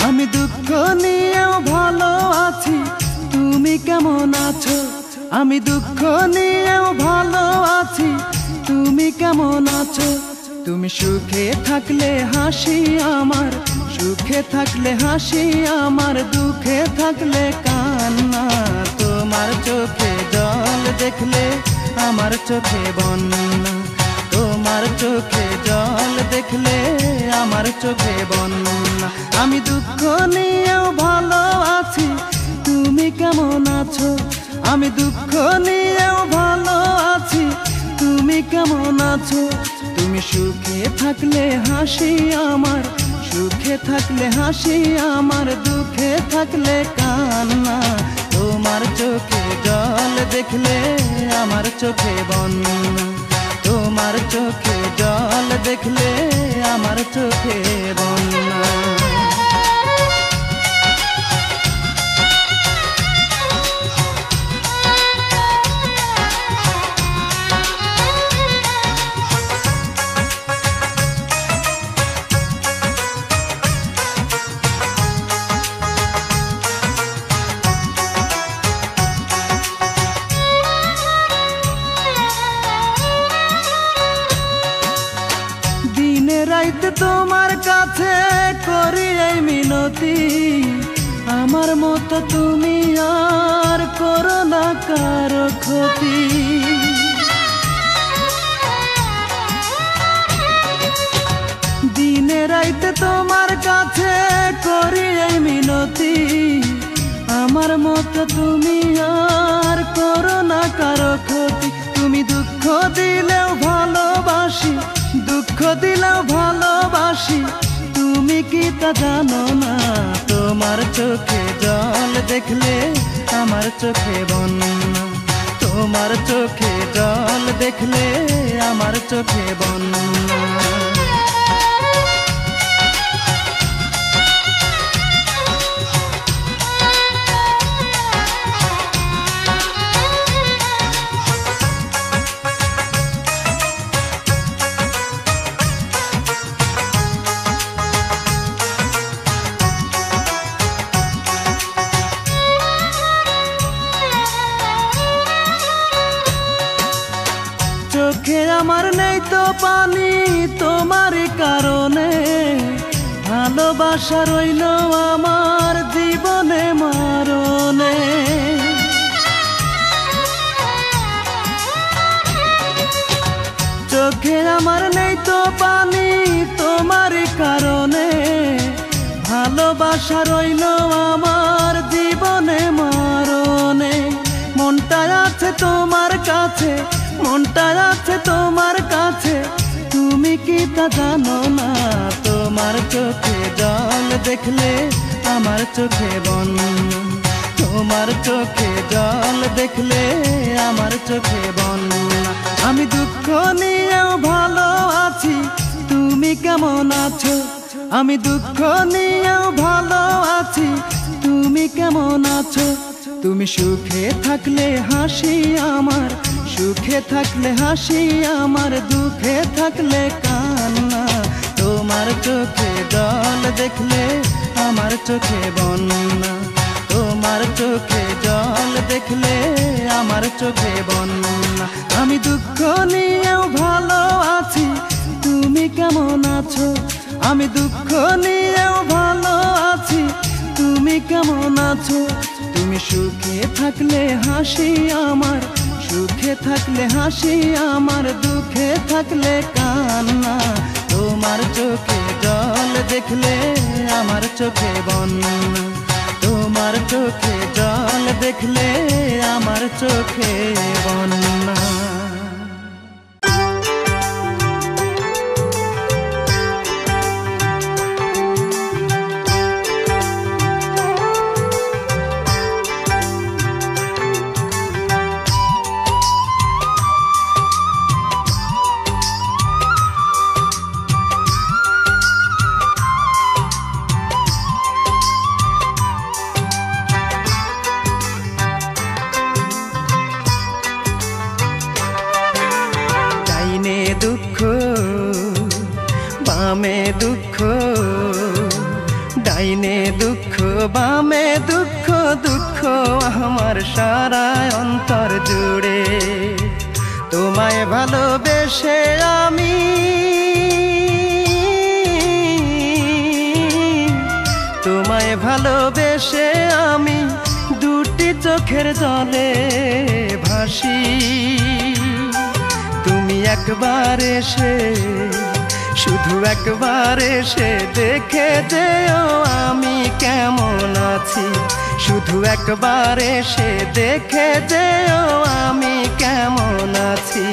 আমি দুঃখ নিয়েও ভালো আছি, তুমি কেমন আছো? আমি দুঃখ নিয়েও ভালো আছি, তুমি কেমন আছো? তুমি সুখে থাকলে হাসি আমার, সুখে থাকলে হাসি আমার, দুঃখে থাকলে কান্না। তোমার চোখে জল দেখলে আমার চোখে বন্যা, তোমার চোখে জল দেখলে আমার চোখে বন্যা। আমি দুঃখ নিয়েও ভালো আছি, তুমি কেমন আছো? আমি দুঃখ নিয়েও ভালো আছি, তুমি কেমন আছো? তুমি সুখে থাকলে হাসি আমার, সুখে থাকলে হাসি আমার, দুঃখে থাকলে কান্না। তোমার চোখে জল দেখলে আমার চোখে বন্যা, তোমার চোখে জল দেখলে আমার চোখে বন্যা। রাইতে তোমার কাছে করি এই মিনতি, আমার মতো তুমি আর করো না কারো ক্ষতি। দিনে রাইতে তোমার কাছে করি এই মিনতি, আমার মতো তুমি আর করো না কারো ক্ষতি। তুমি দুঃখ দিলেও ভালোবাসি, দুঃখ দিলেও ভালোবাসি, তুমি কি তা জানো না? তোমার চোখে জল দেখলে আমার চোখে বন্যা, তোমার চোখে জল দেখলে আমার চোখে বন্যা। ভালোবাসা রইল আমার জীবনে মরণে। চোখে আমার নেই তো পানি তোমার কারণে, ভালোবাসা রইল আমার জীবনে মরণে। মনটা আছে তোমার কাছে, মনটা আছে তোমার কাছে, তুমি কি তা জানো না? তোমার চোখে জল দেখলে আমার চোখে বন্যা, তোমার চোখে জল দেখলে আমার চোখে বন্যা। আমি দুঃখ নিয়েও ভালো আছি, তুমি কেমন আছো? আমি দুঃখ নিয়েও ভালো আছি, তুমি কেমন আছো? তুমি সুখে থাকলে হাসি আমার, সুখে থাকলে হাসি আমার, দুঃখে থাকলে কান্না। তোমার চোখে জল দেখলে আমার চোখে বন্যা, তোমার চোখে জল দেখলে আমার চোখে বন্যা। আমি দুঃখ নিয়েও ভালো আছি, তুমি কেমন আছো? আমি দুঃখ নিয়েও ভালো আছি, তুমি কেমন আছো? তুমি সুখে থাকলে হাসি আমার, সুখে থাকলে হাসি আমার, দুঃখে থাকলে কান্না। তোমার চোখে জল দেখলে আমার চোখে বন্যা, তোমার চোখে জল দেখলে আমার চোখে বন্যা। দুঃখ বামে দুঃখ, ডাইনে দুঃখ বামে দুঃখ, দুঃখ আমার সারা অন্তর জুড়ে। তোমায় ভালোবেসে আমি, তোমায় ভালোবেসে আমি দুটি চোখের জলে ভাসি। তুমি একবার এসে, শুধু একবার এসে দেখে যেও আমি কেমন আছি, শুধু একবার এসে দেখে যেও আমি কেমন আছি।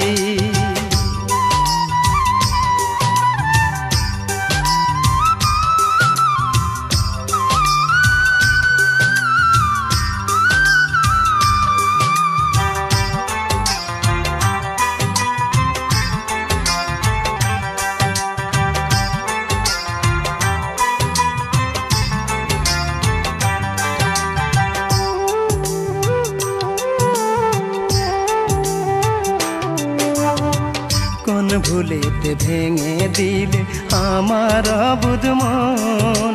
কোন ভুলেতে ভেঙে দিলে আমার অবুঝ মন,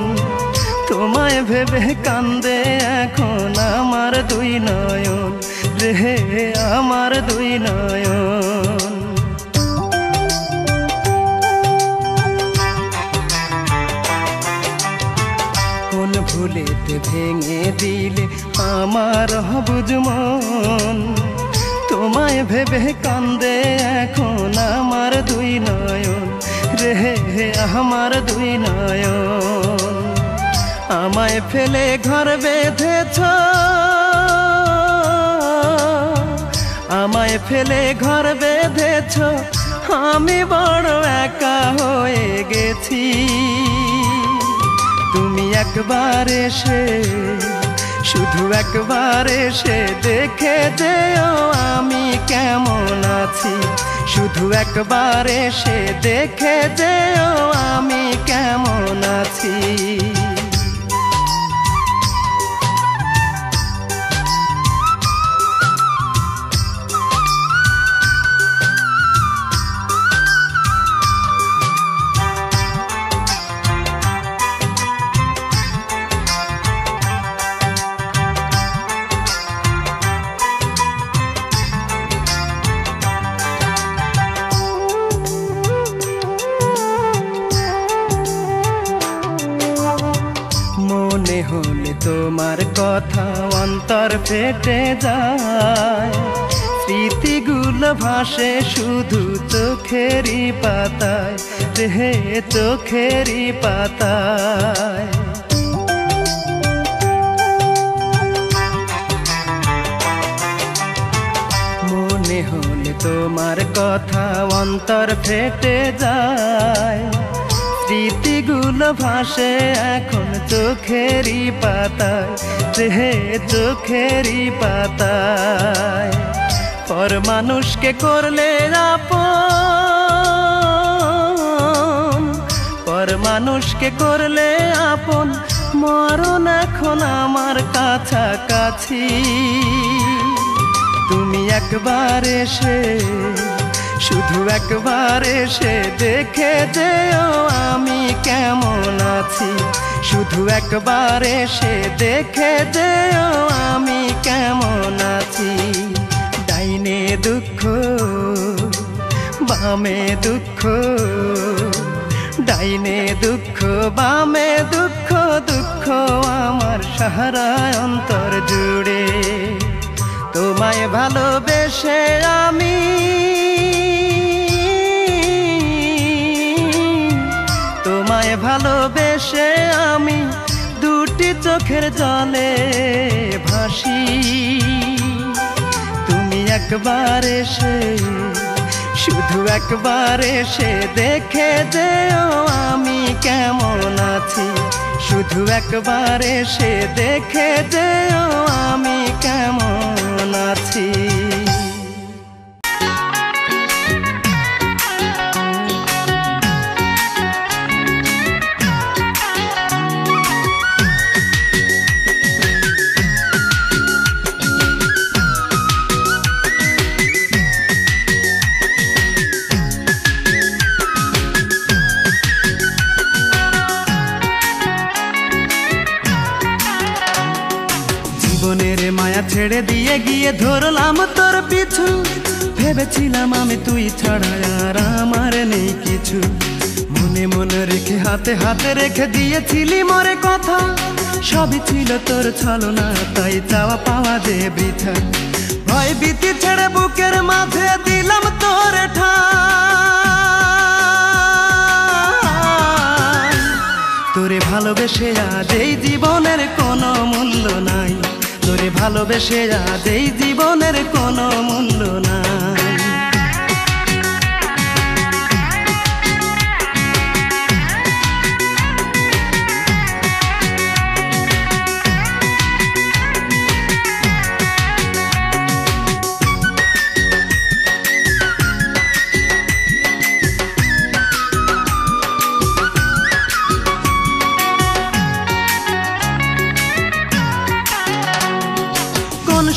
তোমায় ভেবে কান্দে এখন আমার দুই নয়ন রে, আমার দুই নয়ন। কোন ভুলেতে ভেঙে দিলে আমার অবুঝ মন, তোমায় ভেবে কান্দে এখন আমার দুই নয়ন রে, আমার দুই নয়ন। আমায় ফেলে ঘর বেঁধেছ, আমায় ফেলে ঘর বেঁধেছ, আমি বড় একা হয়ে গেছি। তুমি একবার এসে, শুধু একবার এসে দেখে যেও আমি কেমন আছি, শুধু একবার এসে দেখে যেও আমি কেমন আছি। মনে হলে তোমার কথা অন্তর ফেটে যায়, স্মৃতিগুলো ভাসে শুধু চোখেরই পাতায় রে, চোখেরই পাতায়। মনে হলে তোমার কথা অন্তর ফেটে যায়, স্মৃতিগুলো ভাসে এখন চোখেরই পাতায় রে, চোখেরই পাতায়। পর মানুষকে করলে আপন, পর মানুষকে করলে আপন, মরণ এখন আমার কাছাকাছি। তুমি একবার এসে, শুধু একবার এসে দেখে যেও আমি কেমন আছি, শুধু একবার এসে দেখে যেও আমি কেমন আছি। ডাইনে দুঃখ বামে দুঃখ, ডাইনে দুঃখ বামে দুঃখ, দুঃখ আমার সারা অন্তর জুড়ে। তোমায় ভালোবেসে আমি, তোমায় ভালোবেসে আমি দুটি চোখের জলে ভাসি। তুমি একবার এসে, শুধু একবার এসে দেখে যেও আমি কেমন আছি, শুধু একবার এসে দেখে যেও আমি কেমন আছি। জীবনের মায়া ছেড়ে দিয়ে গিয়ে ধরলাম তোর পিছু, ভেবেছিলাম আমি তুই ছাড়া আর আমার নেই কিছু। মনে মনে রেখে হাতে হাতে রেখে দিয়েছিলি মোরে কথা, সবই ছিল তোর ছলনা, তাই চাওয়া পাওয়া যে বৃথা। ভয় ভীতি ছেড়ে বুকের মাঝে দিলাম তোর ঠাঁই। তোরে ভালোবেসে আজ এই জীবনের কোনো মূল্য নাই, তোরে ভালোবেসে আজ এই জীবনের কোনো মূল্য নাই।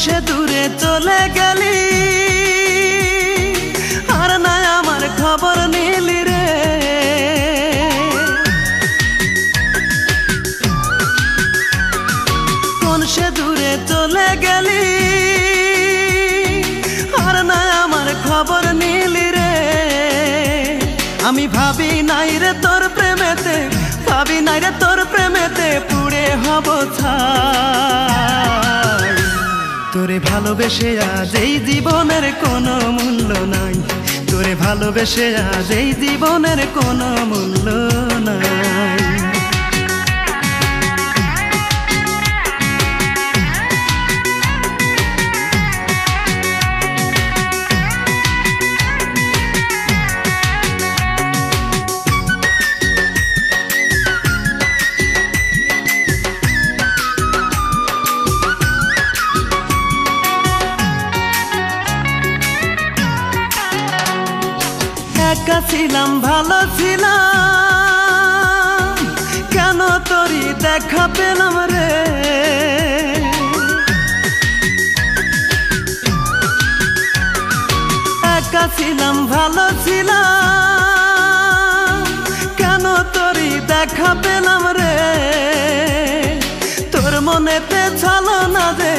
সে দূরে চলে গেলি, আর না আমার খবর নিলি রে। কোন সে দূরে চলে গেলি, আর না আমার খবর নিলি রে। আমি ভাবি নাই রে তোর প্রেমেতে, ভাবি নাই রে তোর প্রেমেতে পুড়ে হব ছাই। তোরে ভালোবেসে আজ এই জীবনের কোনো মূল্য নাই, তোরে ভালোবেসে আজ এই জীবনের কোনো মূল্য নাই। একা ছিলাম ভালো ছিলাম, কেন তোরই দেখা পেলাম রে। একা ছিলাম ভালো ছিলাম, কেন তোরই দেখা পেলাম রে। তোর মনেতে ছলো না দে,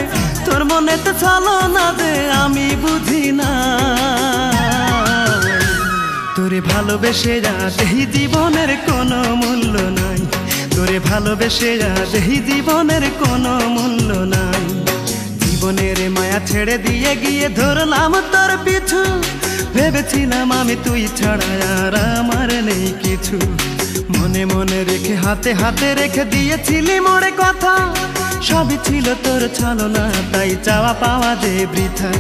তোর মনেতে ছলো না দে, আমি বুঝি না। তোরে ভালোবেসে আজ এই জীবনের কোনো মূল্য নাই, তোরে ভালোবেসে আজ এই জীবনের কোনো মূল্য নাই। জীবনের মায়া ছেড়ে দিয়ে গিয়ে ধরলাম তোর পিছু, ভেবেছিলাম আমি তুই ছাড়া আর আমার নেই কিছু। মনে মনে রেখে হাতে হাতে রেখে দিয়েছিলি মোড়ে কথা, সবই ছিল তোর ছলনা, তাই চাওয়া পাওয়া যে বৃথা।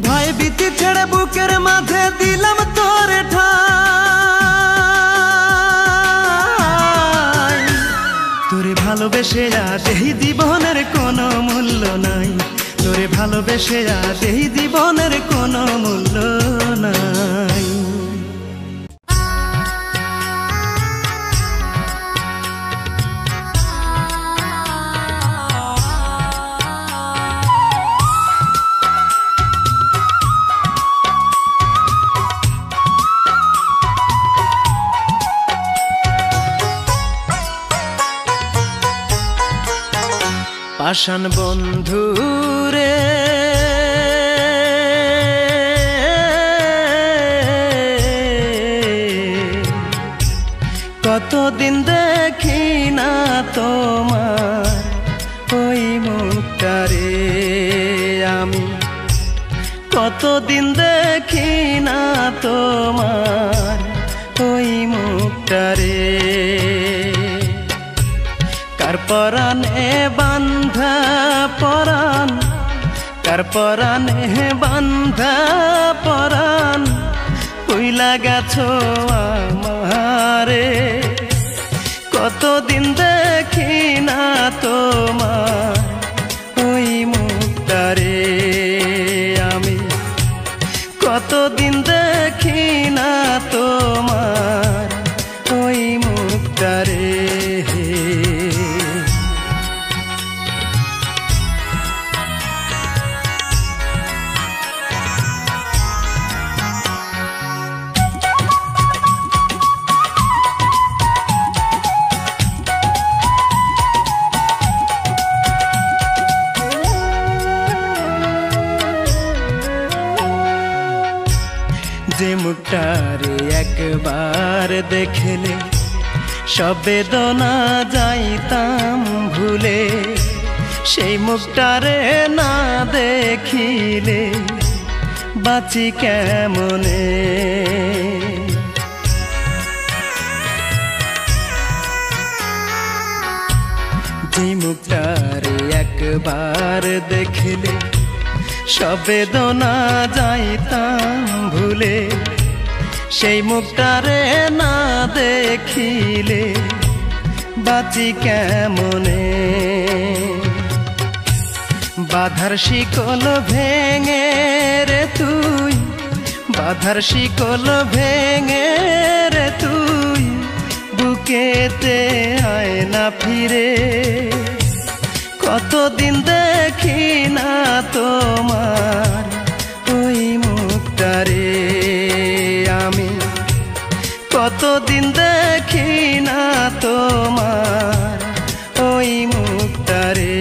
ভয় ভীতি ছেড়ে বুকের মাঝে দিলাম তোর ঠাই। তোরে ভালোবেসে আজ এই জীবনের কোনো মূল্য নাই, তোরে ভালোবেসে আজ এই জীবনের কোনো মূল্য নাই। পাষাণ বন্ধু রে কতদিন দেখি না তোমার ওই মুখটা রে, আমি কতদিন দেখি না তোমার ওই মুখটা রে। কার পরাণে বান্ধা পরাণ, কার পরাণে বান্ধা পরাণ কইলা গেছো আমারে। কতদিন দেখি না তোমার ওই মুখটা রে, আমি কতদিন দেখি না তোমার ওই মুখটা রে। যে মুখটারে একবার দেখলে সব বেদনা যাইতাম ভুলে, সেই মুখটারে না দেখিলে বাঁচি কেমনে। যে মুখটারে একবার দেখলে সব বেদনা যাইতাম ভুলে, সেই মুখটারে না দেখিলে বাঁচি কেমনে। বাধার শিকল ভেঙে রে তুই, বাধার শিকল ভেঙে রে তুই বুকেতে আয় না ফিরে। কতদিন দেখি না তোমার ওই মুখটা রে, আমি কতদিন দেখি না তোমার ওই মুখটা রে।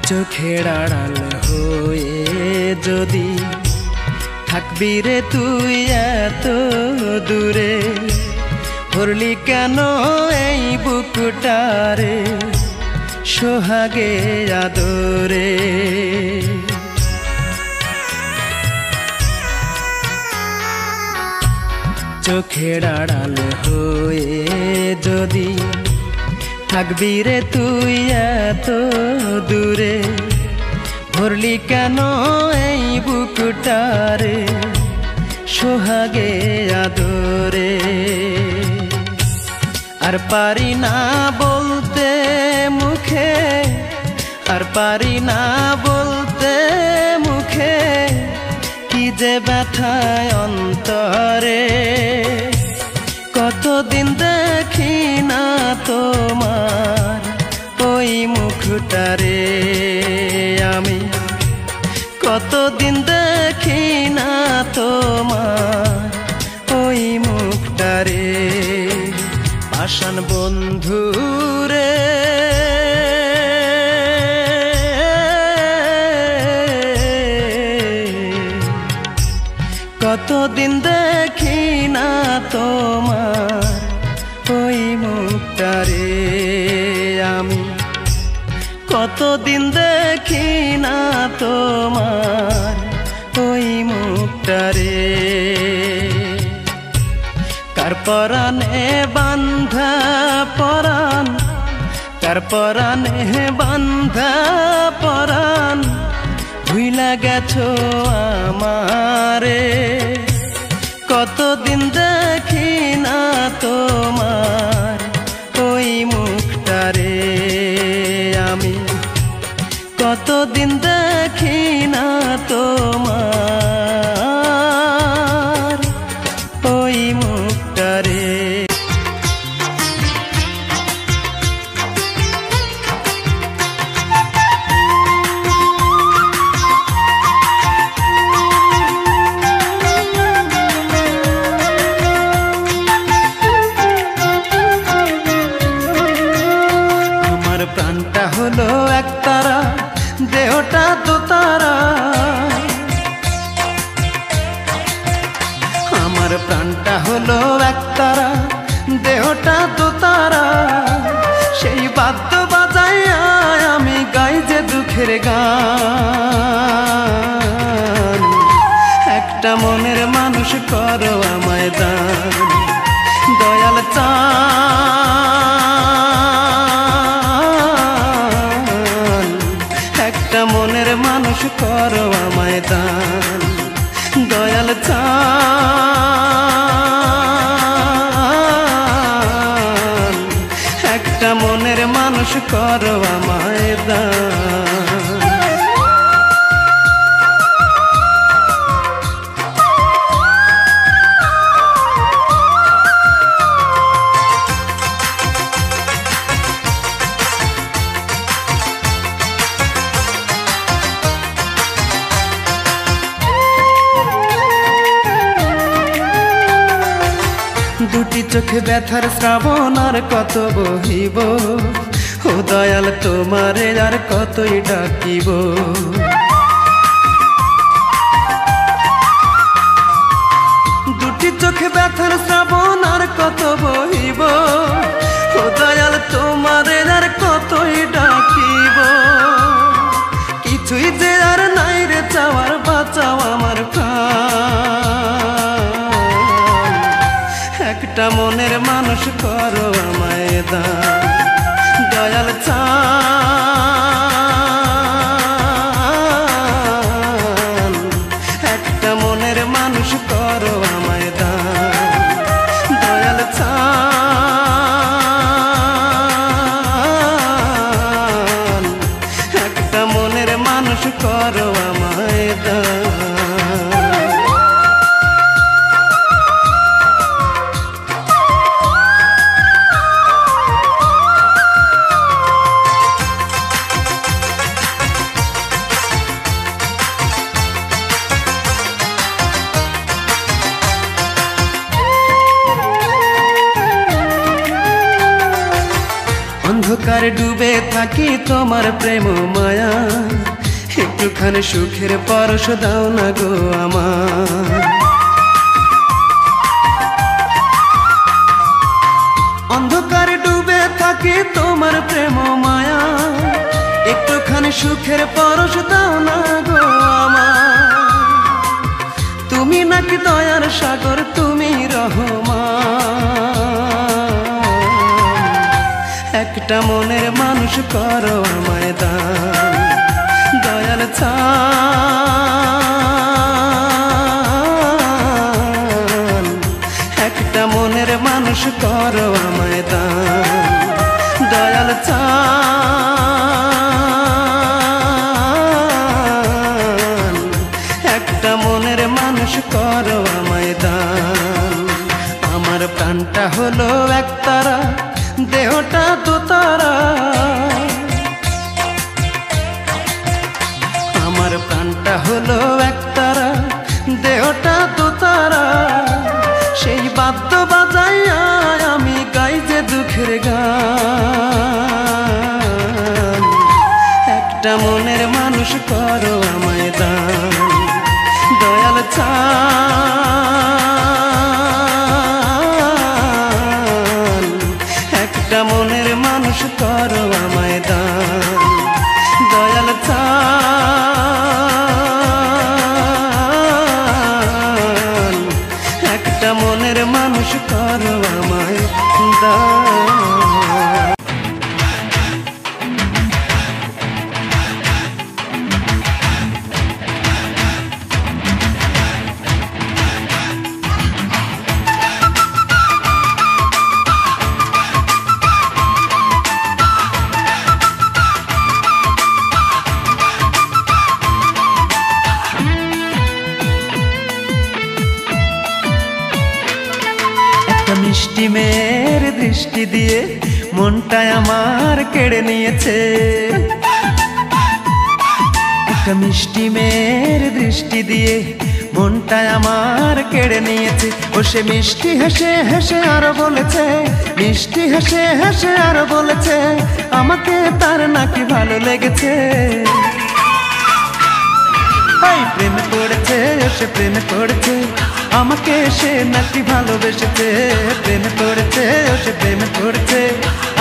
চোখের আড়াল হয়ে যদি থাকবি রে তুই এত দূরে, ভরলি কেন এই বুকটারে সোহাগে আদরে। চোখের আড়াল হয়ে যদি থাকবি রে তুই এত দূরে, ভরলি কেন এই বুকটারে সোহাগে আদরে। আর পারি না বলতে মুখে, আর পারি না বলতে মুখে, কি যে ব্যথায় অন্তরে। কতদিন দেখি না তোমার ওই মুখটারে, আমি কতদিন দেখি না তোমার ওই মুখটারে পাষাণ বন্ধু রে কতদিন দেখি না তোমার ওই মুখটারে আমি কতদিন দেখি না তোমার ওই মুখটারে কার পরাণে বান্ধা পরাণ কার পরাণে বান্ধা পরাণ ভুইলা গেছো আমারে কতদিন দেখি না তোমার ওই মুখটারে আমি কতদিন দেখি না তোমার ওই মুখটারে প্রাণটা হলো একতারা দেহটা দোতারা আমার প্রাণটা হলো একতারা দেহটা দোতারা সেই বাদ্য বাজাইয়া আমি গাই যে দুঃখের গান একটা মনের মানুষ করো আমায় দান দয়াল চা মনের মানুষ করো আমায় দান দয়াল চান একটা মনের মানুষ করো আমায় দান দুটি চোখে ব্যথার শ্রাবণ আর কত বহিব ও দয়াল তোমারে আর কতই ডাকিব দুটি চোখে ব্যথার শ্রাবণ আর কত বহিব ও দয়াল তোমারে আর কতই ডাকিব কিছুই যে আর নাই রে চাওয়ার বাঁচাও আমার একটা মনের মানুষ করো আমায় দান দয়াল চান একটা মনের মানুষ করো আমায় দান দয়াল চান একটা মনের মানুষ করো আমায় দান অন্ধকারে ডুবে থাকি তোমার প্রেম মায়া একটুখানি সুখের পরশ দাও না গো আমার অন্ধকারে ডুবে থাকি তোমার প্রেম মায়া একটুখানি সুখের পরশ দাও না গো আমার তুমি নাকি দয়ার সাগর তুমি রহমান একটা মনের মানুষ করো আমায় দান দয়াল চান একটা মনের মানুষ করো আমায় দান দয়াল চান একটা মনের মানুষ করো আমায় দান আমার প্রাণটা হলো একতারা দেহটা দোতারা আমার প্রাণটা মনটা হলো একতারা, দেহটা তো তারা, সেই বাদ্য বাজাইয়া আমি গাই যে দুঃখের গান। একটা মনের মানুষ করো আমায় দান, দয়াল চান। একটা মনের মানুষ করো আমায় দান, দয়াল চান। একটা মনের মানুষ করো আমায় দান। মিষ্টি মেয়ের দৃষ্টি দিয়ে মনটা আমার কেড়ে নিয়েছে। একটা মিষ্টি মেয়ের দৃষ্টি দিয়ে মনটা আমার কেড়ে নিয়েছে। ও সে মিষ্টি হেসে হেসে আরো বলেছে, মিষ্টি হেসে হেসে আরো বলেছে, আমাকে তার নাকি ভালো লেগেছে। প্রেমে পড়েছে, সে প্রেমে পড়েছে, আমাকে সে নাকি ভালোবেসেছে। প্রেমে পড়েছে, সে প্রেমে পড়েছে,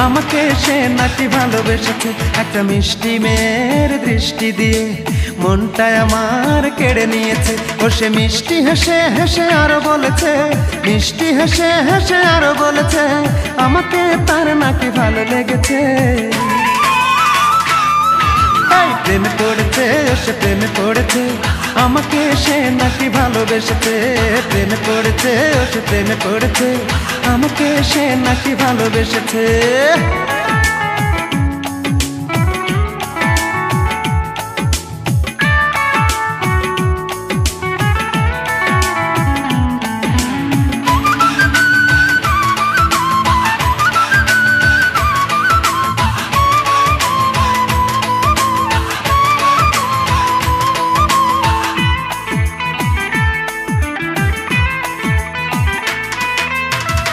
আমাকে সে নাকি ভালোবেসেছে। একটা মিষ্টি মেয়ের দৃষ্টি দিয়ে মনটা আমার কেড়ে নিয়েছে। ও সে মিষ্টি হেসে হেসে আরো বলেছে, মিষ্টি হেসে হেসে আরো বলেছে, আমাকে তার নাকি ভালো লেগেছে। প্রেমে পড়েছে, সে প্রেমে পড়েছে, আমাকে সে নাকি ভালোবেসেছে। প্রেমে পড়েছে, সে প্রেমে পড়েছে, আমাকে সে নাকি ভালোবেসেছে।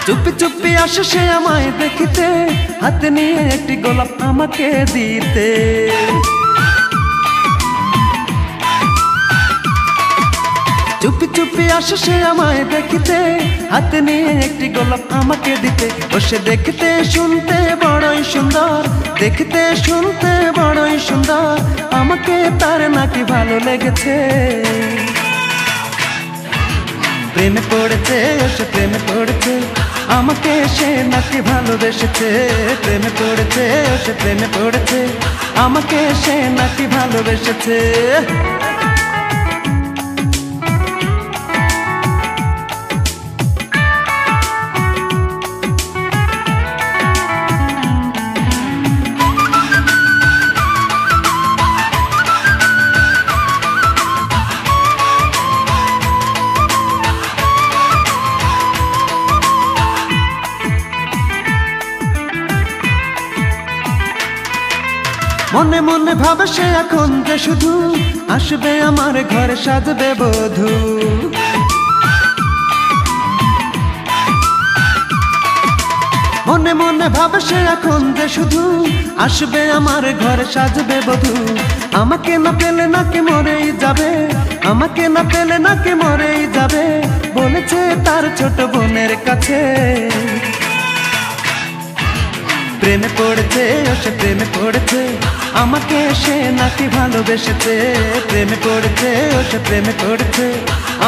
চুপি চুপি আসে সে আমায় দেখিতে, হাতে নিয়ে একটি গোলাপ আমাকে দিতে। চুপি চুপি আসে সে আমায় দেখিতে, হাতে নিয়ে একটি গোলাপ আমাকে দিতে। ও সে দেখতে শুনতে বড়ই সুন্দর, দেখতে শুনতে বড়ই সুন্দর, আমাকে তার নাকি ভালো লেগেছে। প্রেমে পড়েছে, সে প্রেমে পড়েছে, আমাকে সে নাকি ভালোবেসেছে। প্রেমে পড়েছে, সে প্রেমে পড়েছে, আমাকে সে নাকি ভালোবেসেছে। মনে মনে ভাবে সে এখন যে শুধু আসবে আমার ঘরে সাজবে বধূ। মনে মনে ভাবে সে এখন যে শুধু আসবে আমার ঘরে সাজবে বধূ। আমাকে না পেলে নাকি মরেই যাবে, আমাকে না পেলে নাকি মরেই যাবে, বলেছে তার ছোট বোনের কাছে। প্রেমে পড়েছে, সে প্রেমে পড়েছে, আমাকে সে নাকি ভালোবেসেছে। প্রেমে পড়েছে, সে প্রেমে পড়েছে,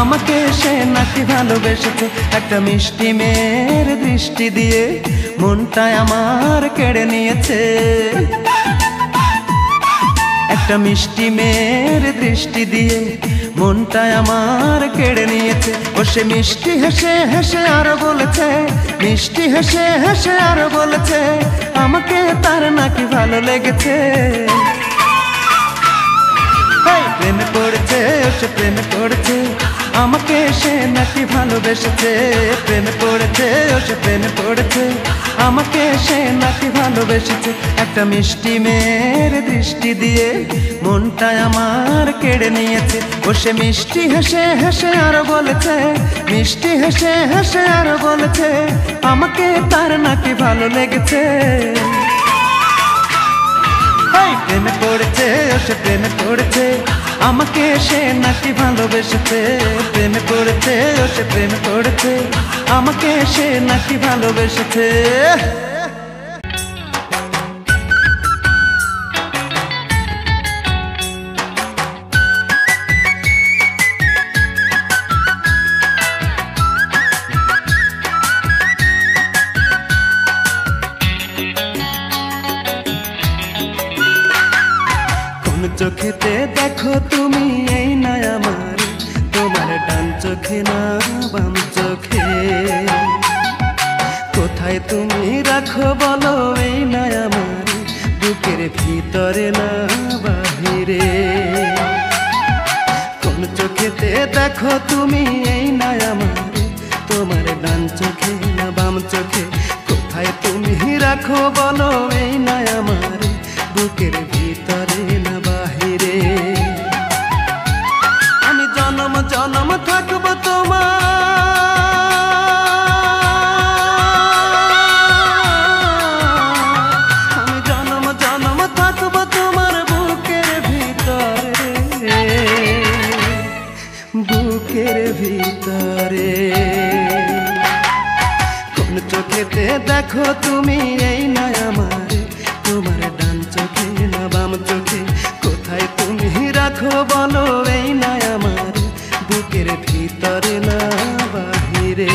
আমাকে সে নাকি ভালোবেসেছে। একটা মিষ্টি মেয়ের দৃষ্টি দিয়ে মনটা আমার কেড়ে নিয়েছে। একটা মিষ্টি মেয়ের দৃষ্টি দিয়ে মনটা আমার কেড়ে নিয়েছে। ও সে মিষ্টি হেসে হেসে আরো বলেছে, মিষ্টি হেসে হেসে আরো বলেছে, আমাকে তার নাকি ভালো লেগেছে। প্রেমে পড়েছে, সে প্রেমে পড়েছে, আমাকে সে নাকি ভালোবেসেছে প্রেমে পড়েছে ও সে প্রেমে পড়েছে আমাকে সে নাকি ভালোবেসেছে একটা মিষ্টি মেয়ের দৃষ্টি দিয়ে মনটা আমার কেড়ে নিয়েছে ও সে মিষ্টি হেসে হেসে আরো বলেছে মিষ্টি হেসে হেসে আরো বলেছে আমাকে তার নাকি ভালো লেগেছে প্রেমে পড়েছে ও সে প্রেমে পড়েছে আমাকে সে নাকি ভালোবেসেছে প্রেমে পড়েছে ও সে প্রেমে পড়েছে আমাকে সে নাকি ভালোবেসেছে চোখেতে দেখো তুমি এই না আমার তোমার ডান চোখে না বাম চোখে কোথায় তুমি রাখো বলো এই না আমার বুকের ভিতরে না বাহিরে কোন চোখেতে দেখো তুমি এই না আমার তোমার ডান চোখে না বাম চোখে কোথায় তুমি রাখো বলো এই না আমার বুকের ভিতরে না বাহিরে আমি জনম জনম থাকবো তোমার আমি জনম জনম থাকবো তোমার বুকের ভিতরে বুকের ভিতরে কোন চোখেতে দেখো তুমি এই না আমার তোমার ডান চোখে না বাম চোখে কোথায় তুমি রাখো বলো এই না আমার বুকের ভিতরে না বাহিরে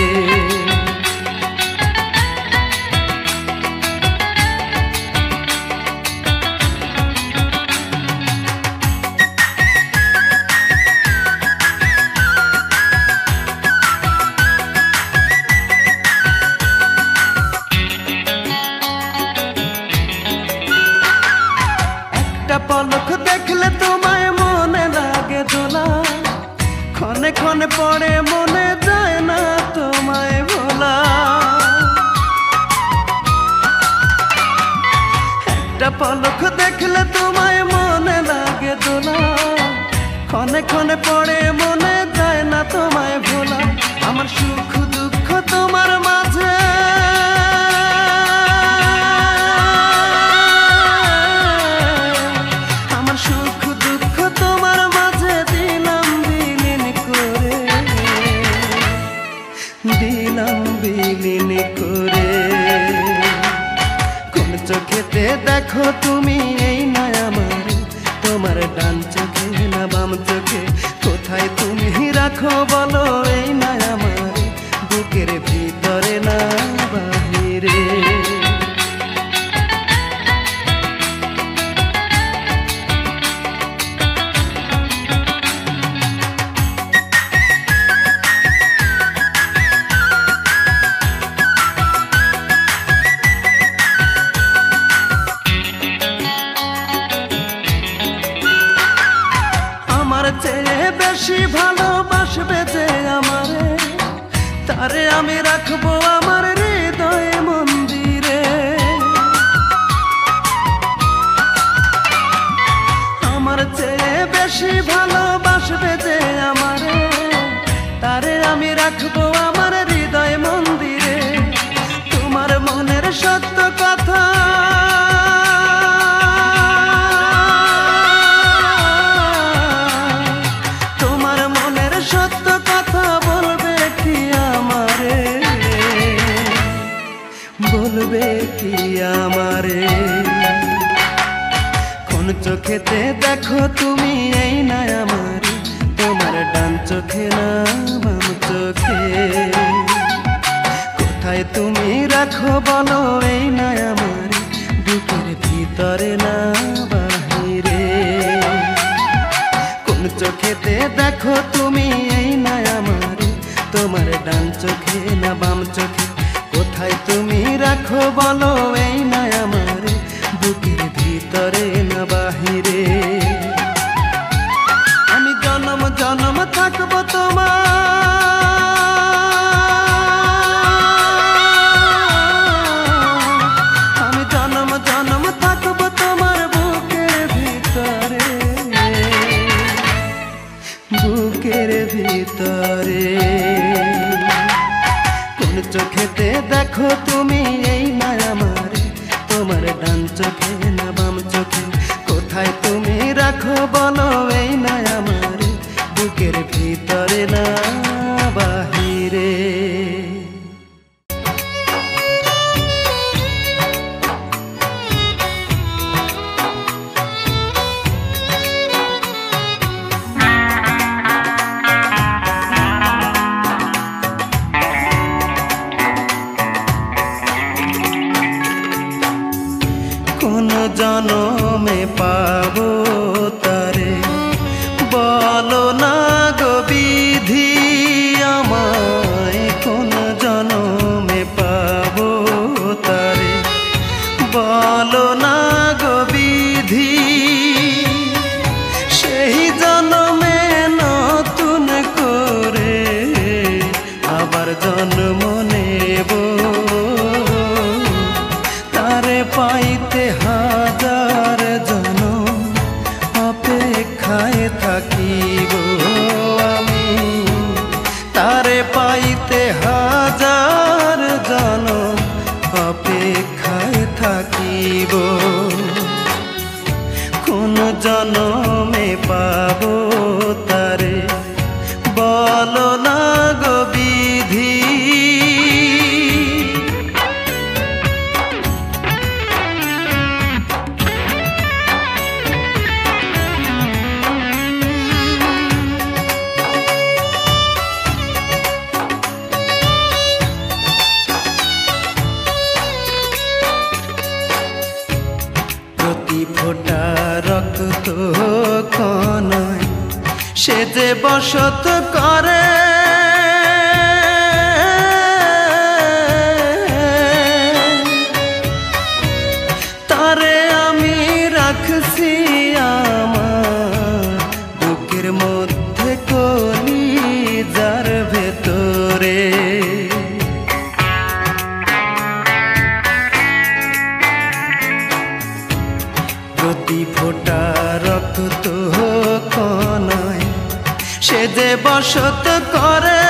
পলক দেখলে তোমায় মনে লাগে দোলা ক্ষণে ক্ষণে পড়ে মনে যায় না তোমায় ভোলা একটা পলক দেখলে তোমায় মনে লাগে দোলা ক্ষণে ক্ষণে পড়ে মনে যায় না তোমায় ভোলা আমার সুখ দুঃখ তোমার মাঝে সুখ দুঃখ তোমার মাঝে দিলাম বিলীন করে কোন চোখেতে দেখো তুমি এই না আমার তোমার ডান চোখে না বাম চোখে কোথায় তুমি রাখো বলো এই না আমার বুকের ভিতরে না বাহিরে চেয়ে বেশি ভালোবাসবে যে আমারে তারে আমি রাখবো আমার হৃদয় মন্দিরে আমার চেয়ে বেশি ভালোবাসবে যে আমারে তারে আমি রাখবো আমার হৃদয় মন্দিরে তোমার মনের সত্য কথা বলবে কি আমারে কোন চোখেতে দেখো তুমি এই না আমার তোমার ডান চোখে না বাম চোখে কোথায় তুমি রাখো বলো এই না আমার বুকের ভিতরে না বাহিরে কোন চোখেতে দেখো তুমি এই না আমার তোমার ডান চোখে না বাম চোখে কোথায় তুমি রাখো বলো এই না আমার বুকের ভিতরে না বাহিরে আমি জনম জনম থাকবো তোমার বুকের ভিতরে। কোন চোখেতে দেখো তুমি এই মায়া মারে, তোমার ডান চোখে না বাম চোখে, কোথায় তুমি রাখো বলো এই মায়া মারে, বুকের ভিতরে না বাহিরে। কোন জনমে পাবো তারে বলো না গো বিধি আমায়, কোন জনমে পাবো তারে বলো না গো বিধি। সেই জনমে নতুন করে আবার জন্ম নেব, তারে পাইতে হাজার জনম অপেক্ষায় থাকিব আমি, তারে পাইতে হাজার জনম অপেক্ষায় থাকিব। কোন জনমে পাবো তারে বলো না গো বিধি। প্রতি ফোঁটা রক্ত কণায় সে যে বসত করে, তারে আমি রাখছি আমার বুকের মধ্যে কলিজার ভেতরে। প্রতি ফোঁটা রক্ত কণায় সে যে বসত করে,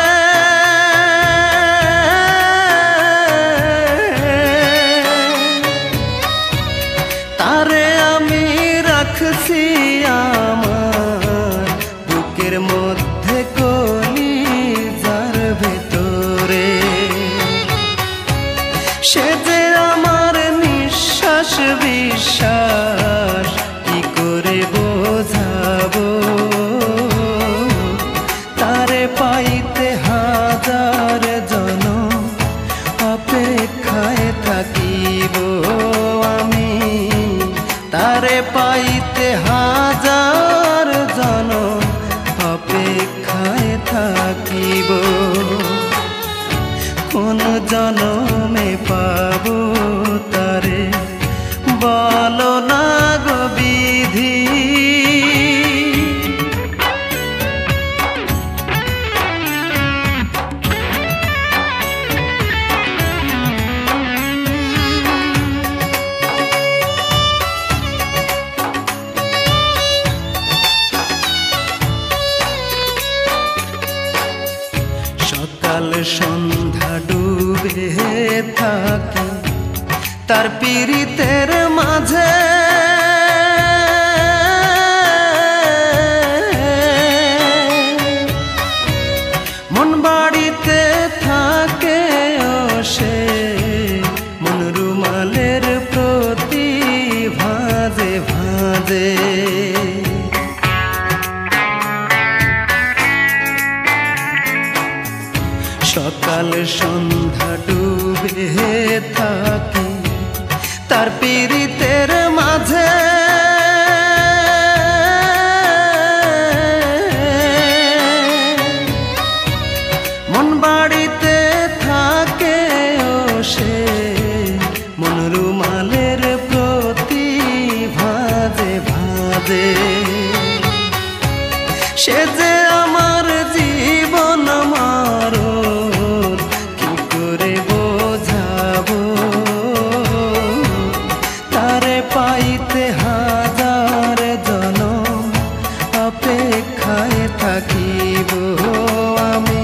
তারে আমি রাখছি আমার বুকের মধ্যে কলিজার ভেতরে। সে যে আমার নিঃশ্বাস বিশ্বাস কি করে বোঝাবো, তারে পাইতে হাজার জনম অপেক্ষায় থাকিব আমি, তারে পাইতে হাজার জনম অপেক্ষায় থাকিব। কোন জনমে পাবো তারে বলো না গো বিধি। সকাল সন্ধ্যা ডুবে থাকি তার পীড়িতের মাঝে, মন বাড়িতে থাকে সে মন রুমালের প্রতি ভাঁজে ভাঁজে। সকাল সন্ধ্যা ডুবে থাকি তার পীড়িতের মাঝে, মন বাড়িতে থাকে সে মন রুমালের প্রতি ভাঁজে ভাঁজে। সে যে আমার জীবন মরণ কি করে বোঝাবো, তারে থাকিব আমি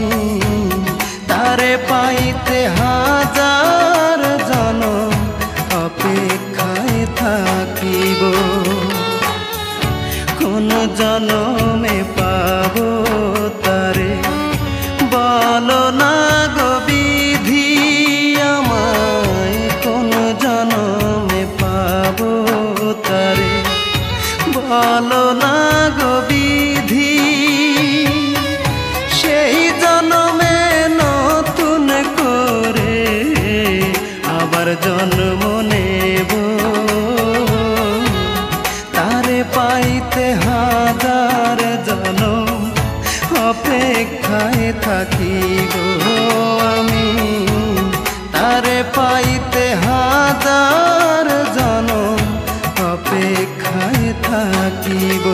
তারে পাইতে হাজার জনম অপেক্ষায় থাকিব কোন জনমে পাবো তারে বলো না গো বিধি আমায় কোন জনমে পাবো তারে বলো না গো বিধি সেই জনমে নতুন করে আবার জন্ম নেব তারে পাইতে হাজার জনম অপেক্ষায় থাকিব আমি তারে পাইতে হাজার জনম অপেক্ষায় থাকিব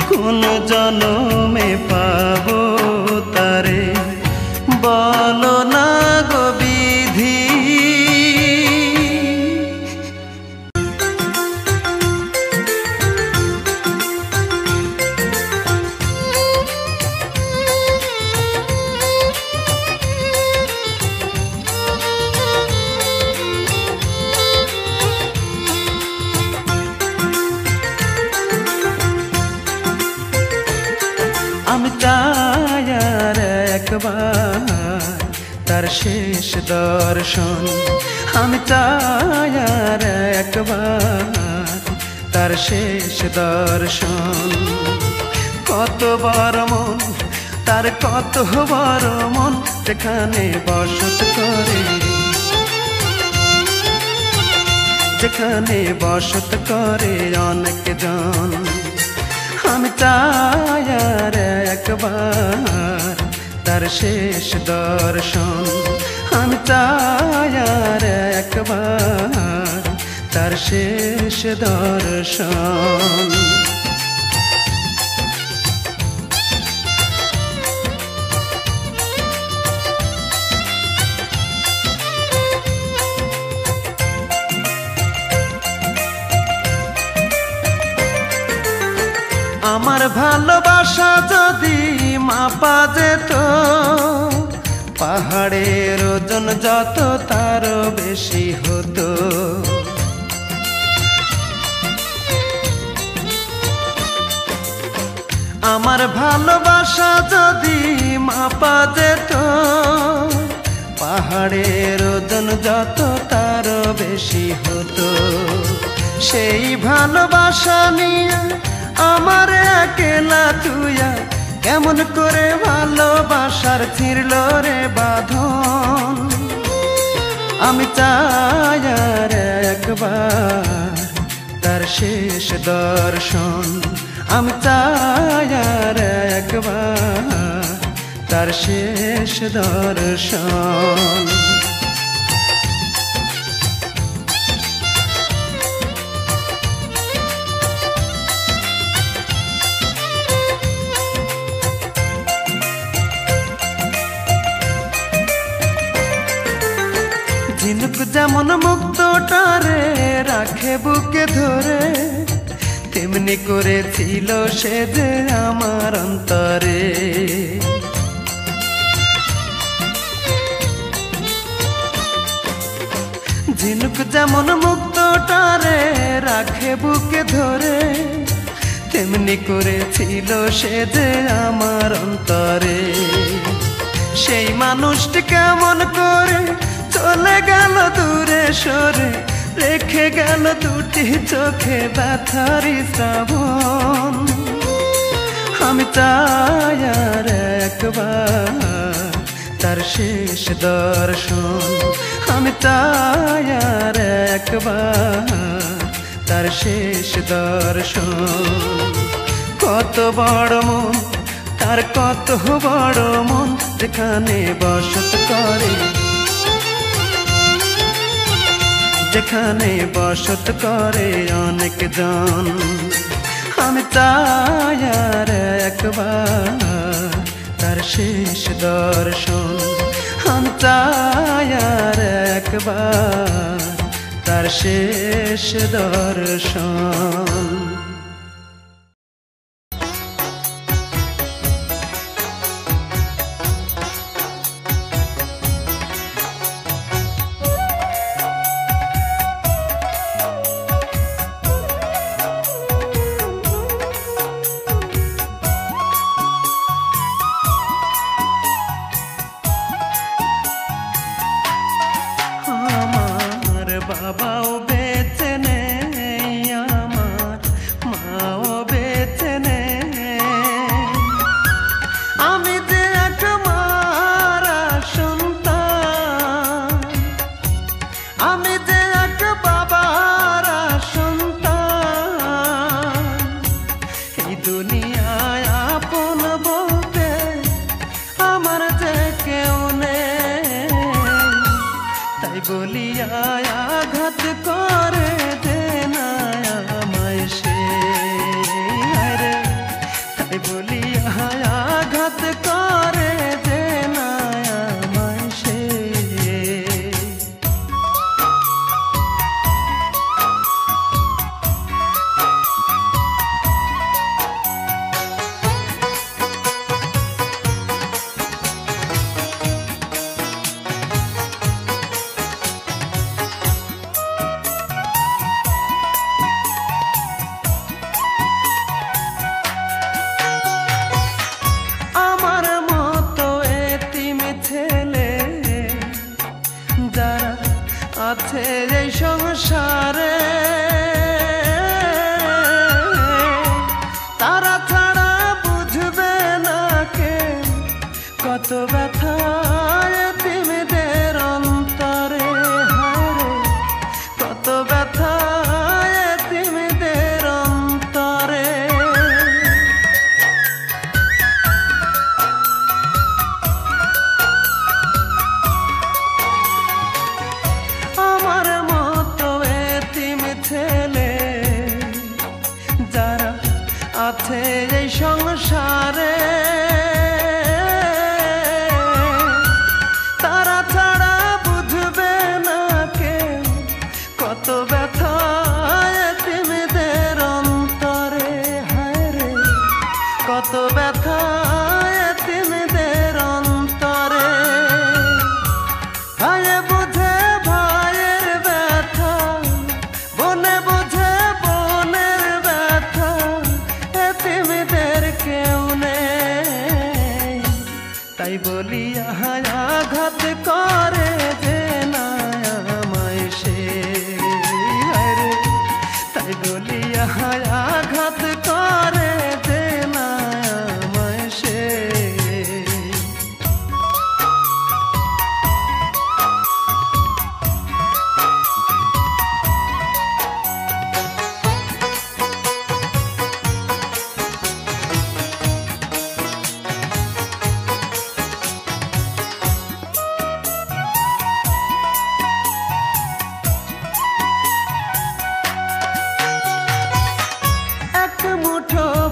কোন জনমে পাবো তারে বলো না গো বিধি আমি চাই আর একবার তার শেষ দর্শন আমি চাই আর একবার তার শেষ দর্শন কত বড় মন তার কত বড় মন যেখানে বসত করে যেখানে বসত করে অনেক জন আমি চাই আর একবার তার শেষ দর্শন আমি চাই আর একবার তার শেষ দর্শন আমার ভালোবাসা যদি মাপা যেত পাহাড়ের ওজন যত তারও বেশি হতো আমার ভালোবাসা যদি মাপা যেত পাহাড়ের ওজন যত তারও বেশি হতো সেই ভালোবাসা নিয়ে আমার একলা তুইয়া কেমন করে ভালোবাসার ছিড়ল রে বাঁধন আমি চাই আর একবার তার শেষ দর্শন আমি চাই আর একবার তার শেষ দর্শন ঝিনুক যেমন মুক্তটারে রাখে বুকে ধরে তেমনি করেছিল সে যে আমার অন্তরে ঝিনুক যেমন মুক্তটারে রাখে বুকে ধরে তেমনি করেছিল সে যে আমার অন্তরে সেই মানুষটি কেমন করে চলে গেল দূরে সরে রেখে গেল দুটি চোখে ব্যথারি শ্রাবণ আমি চাই আর একবার তার শেষ দর্শন আমি চাই আর একবার তার শেষ দর্শন কত বড় মন তার কত বড় মন যেখানে বসত করে যেখানে বসত করে অনেক জন আমি চাই আর একবার তার শেষ দর্শন আমি চাই আর একবার তার শেষ দর্শন বলিয়া আঘাত করে দে না আমায় সে, রে তাই বলিয়া আঘাত করে দে না আমায় সে। আছে এই সংসারে তারা ছাড়া বুঝবে না কে কত ব্যথা এতিমদের অন্তরে, হায়রে কত ব্যথা এতিমদের অন্তরে। আছে এই সংসারে তারা ছাড়া বুঝবে না কে কত ব্যথা এতিমদের অন্তরে, হায়রে কত ব্যথা এতিমদের অন্তরে। ভাইয়ে বুঝে ভাইয়ের ব্যথা, বনে বুঝে বোনের ব্যথা, এতিমদের কেউ নেই তাই বলিয়া আঘাত করে যে না আমায় সে, রে তাই বলিয়া আঘাত করে যে না আমায় সে।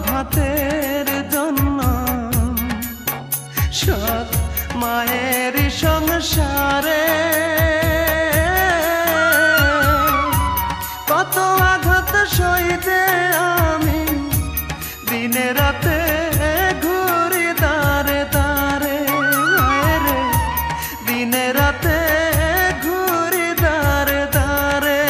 ভাতের জন্য সৎ মায়ের সংসারে কত আঘাত সইতে আমি দিনে রাতে ঘুরি দাঁড়ে দাঁড়ে, রে দিনে রাতে ঘুরি দাঁড়ে দাঁড়ে।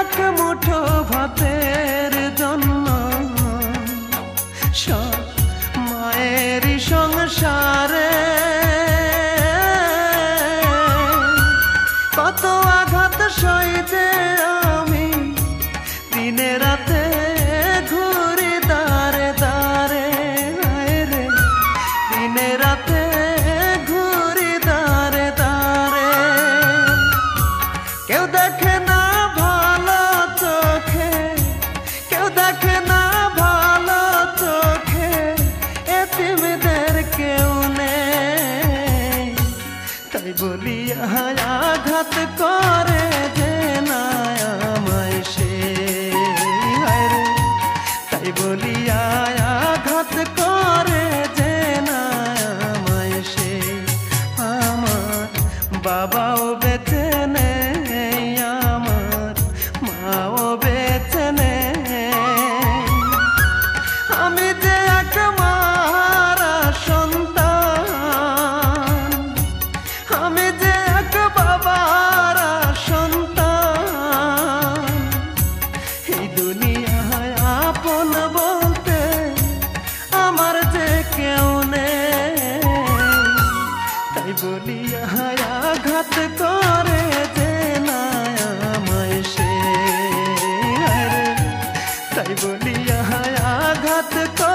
এক মুঠো ভাতের জন্য সব মায়ের সংসারে কত আঘাত সইতে আমি দিনে রাতে ঘুরি দাঁড়ে দাঁড়ে, রে দিনে রাতে ঘুরি দাঁড়ে দাঁড়ে। কেউ দেখে না ভালো চোখে, কেউ দেখে না ভালো চোখে, এতিমদের কেউ নেই তাই বলিয়া আঘাত করে যে না আমায় সে, রে তাই বলিয়া আঘাত করে যে না আমায় সে। আমার বাবাও বেঁচে নেই, আমার মাও বেঁচে নেই, আমি যে এক মারা সন্তান, আমি যে এক বাবার সন্তান। এই দুনিয়ায় আপন বলতে আমার যে কেউ নেই তাই বলিয়া আঘাত করে যে না আমায় সে, রে তাই বলিয়া আঘাত করে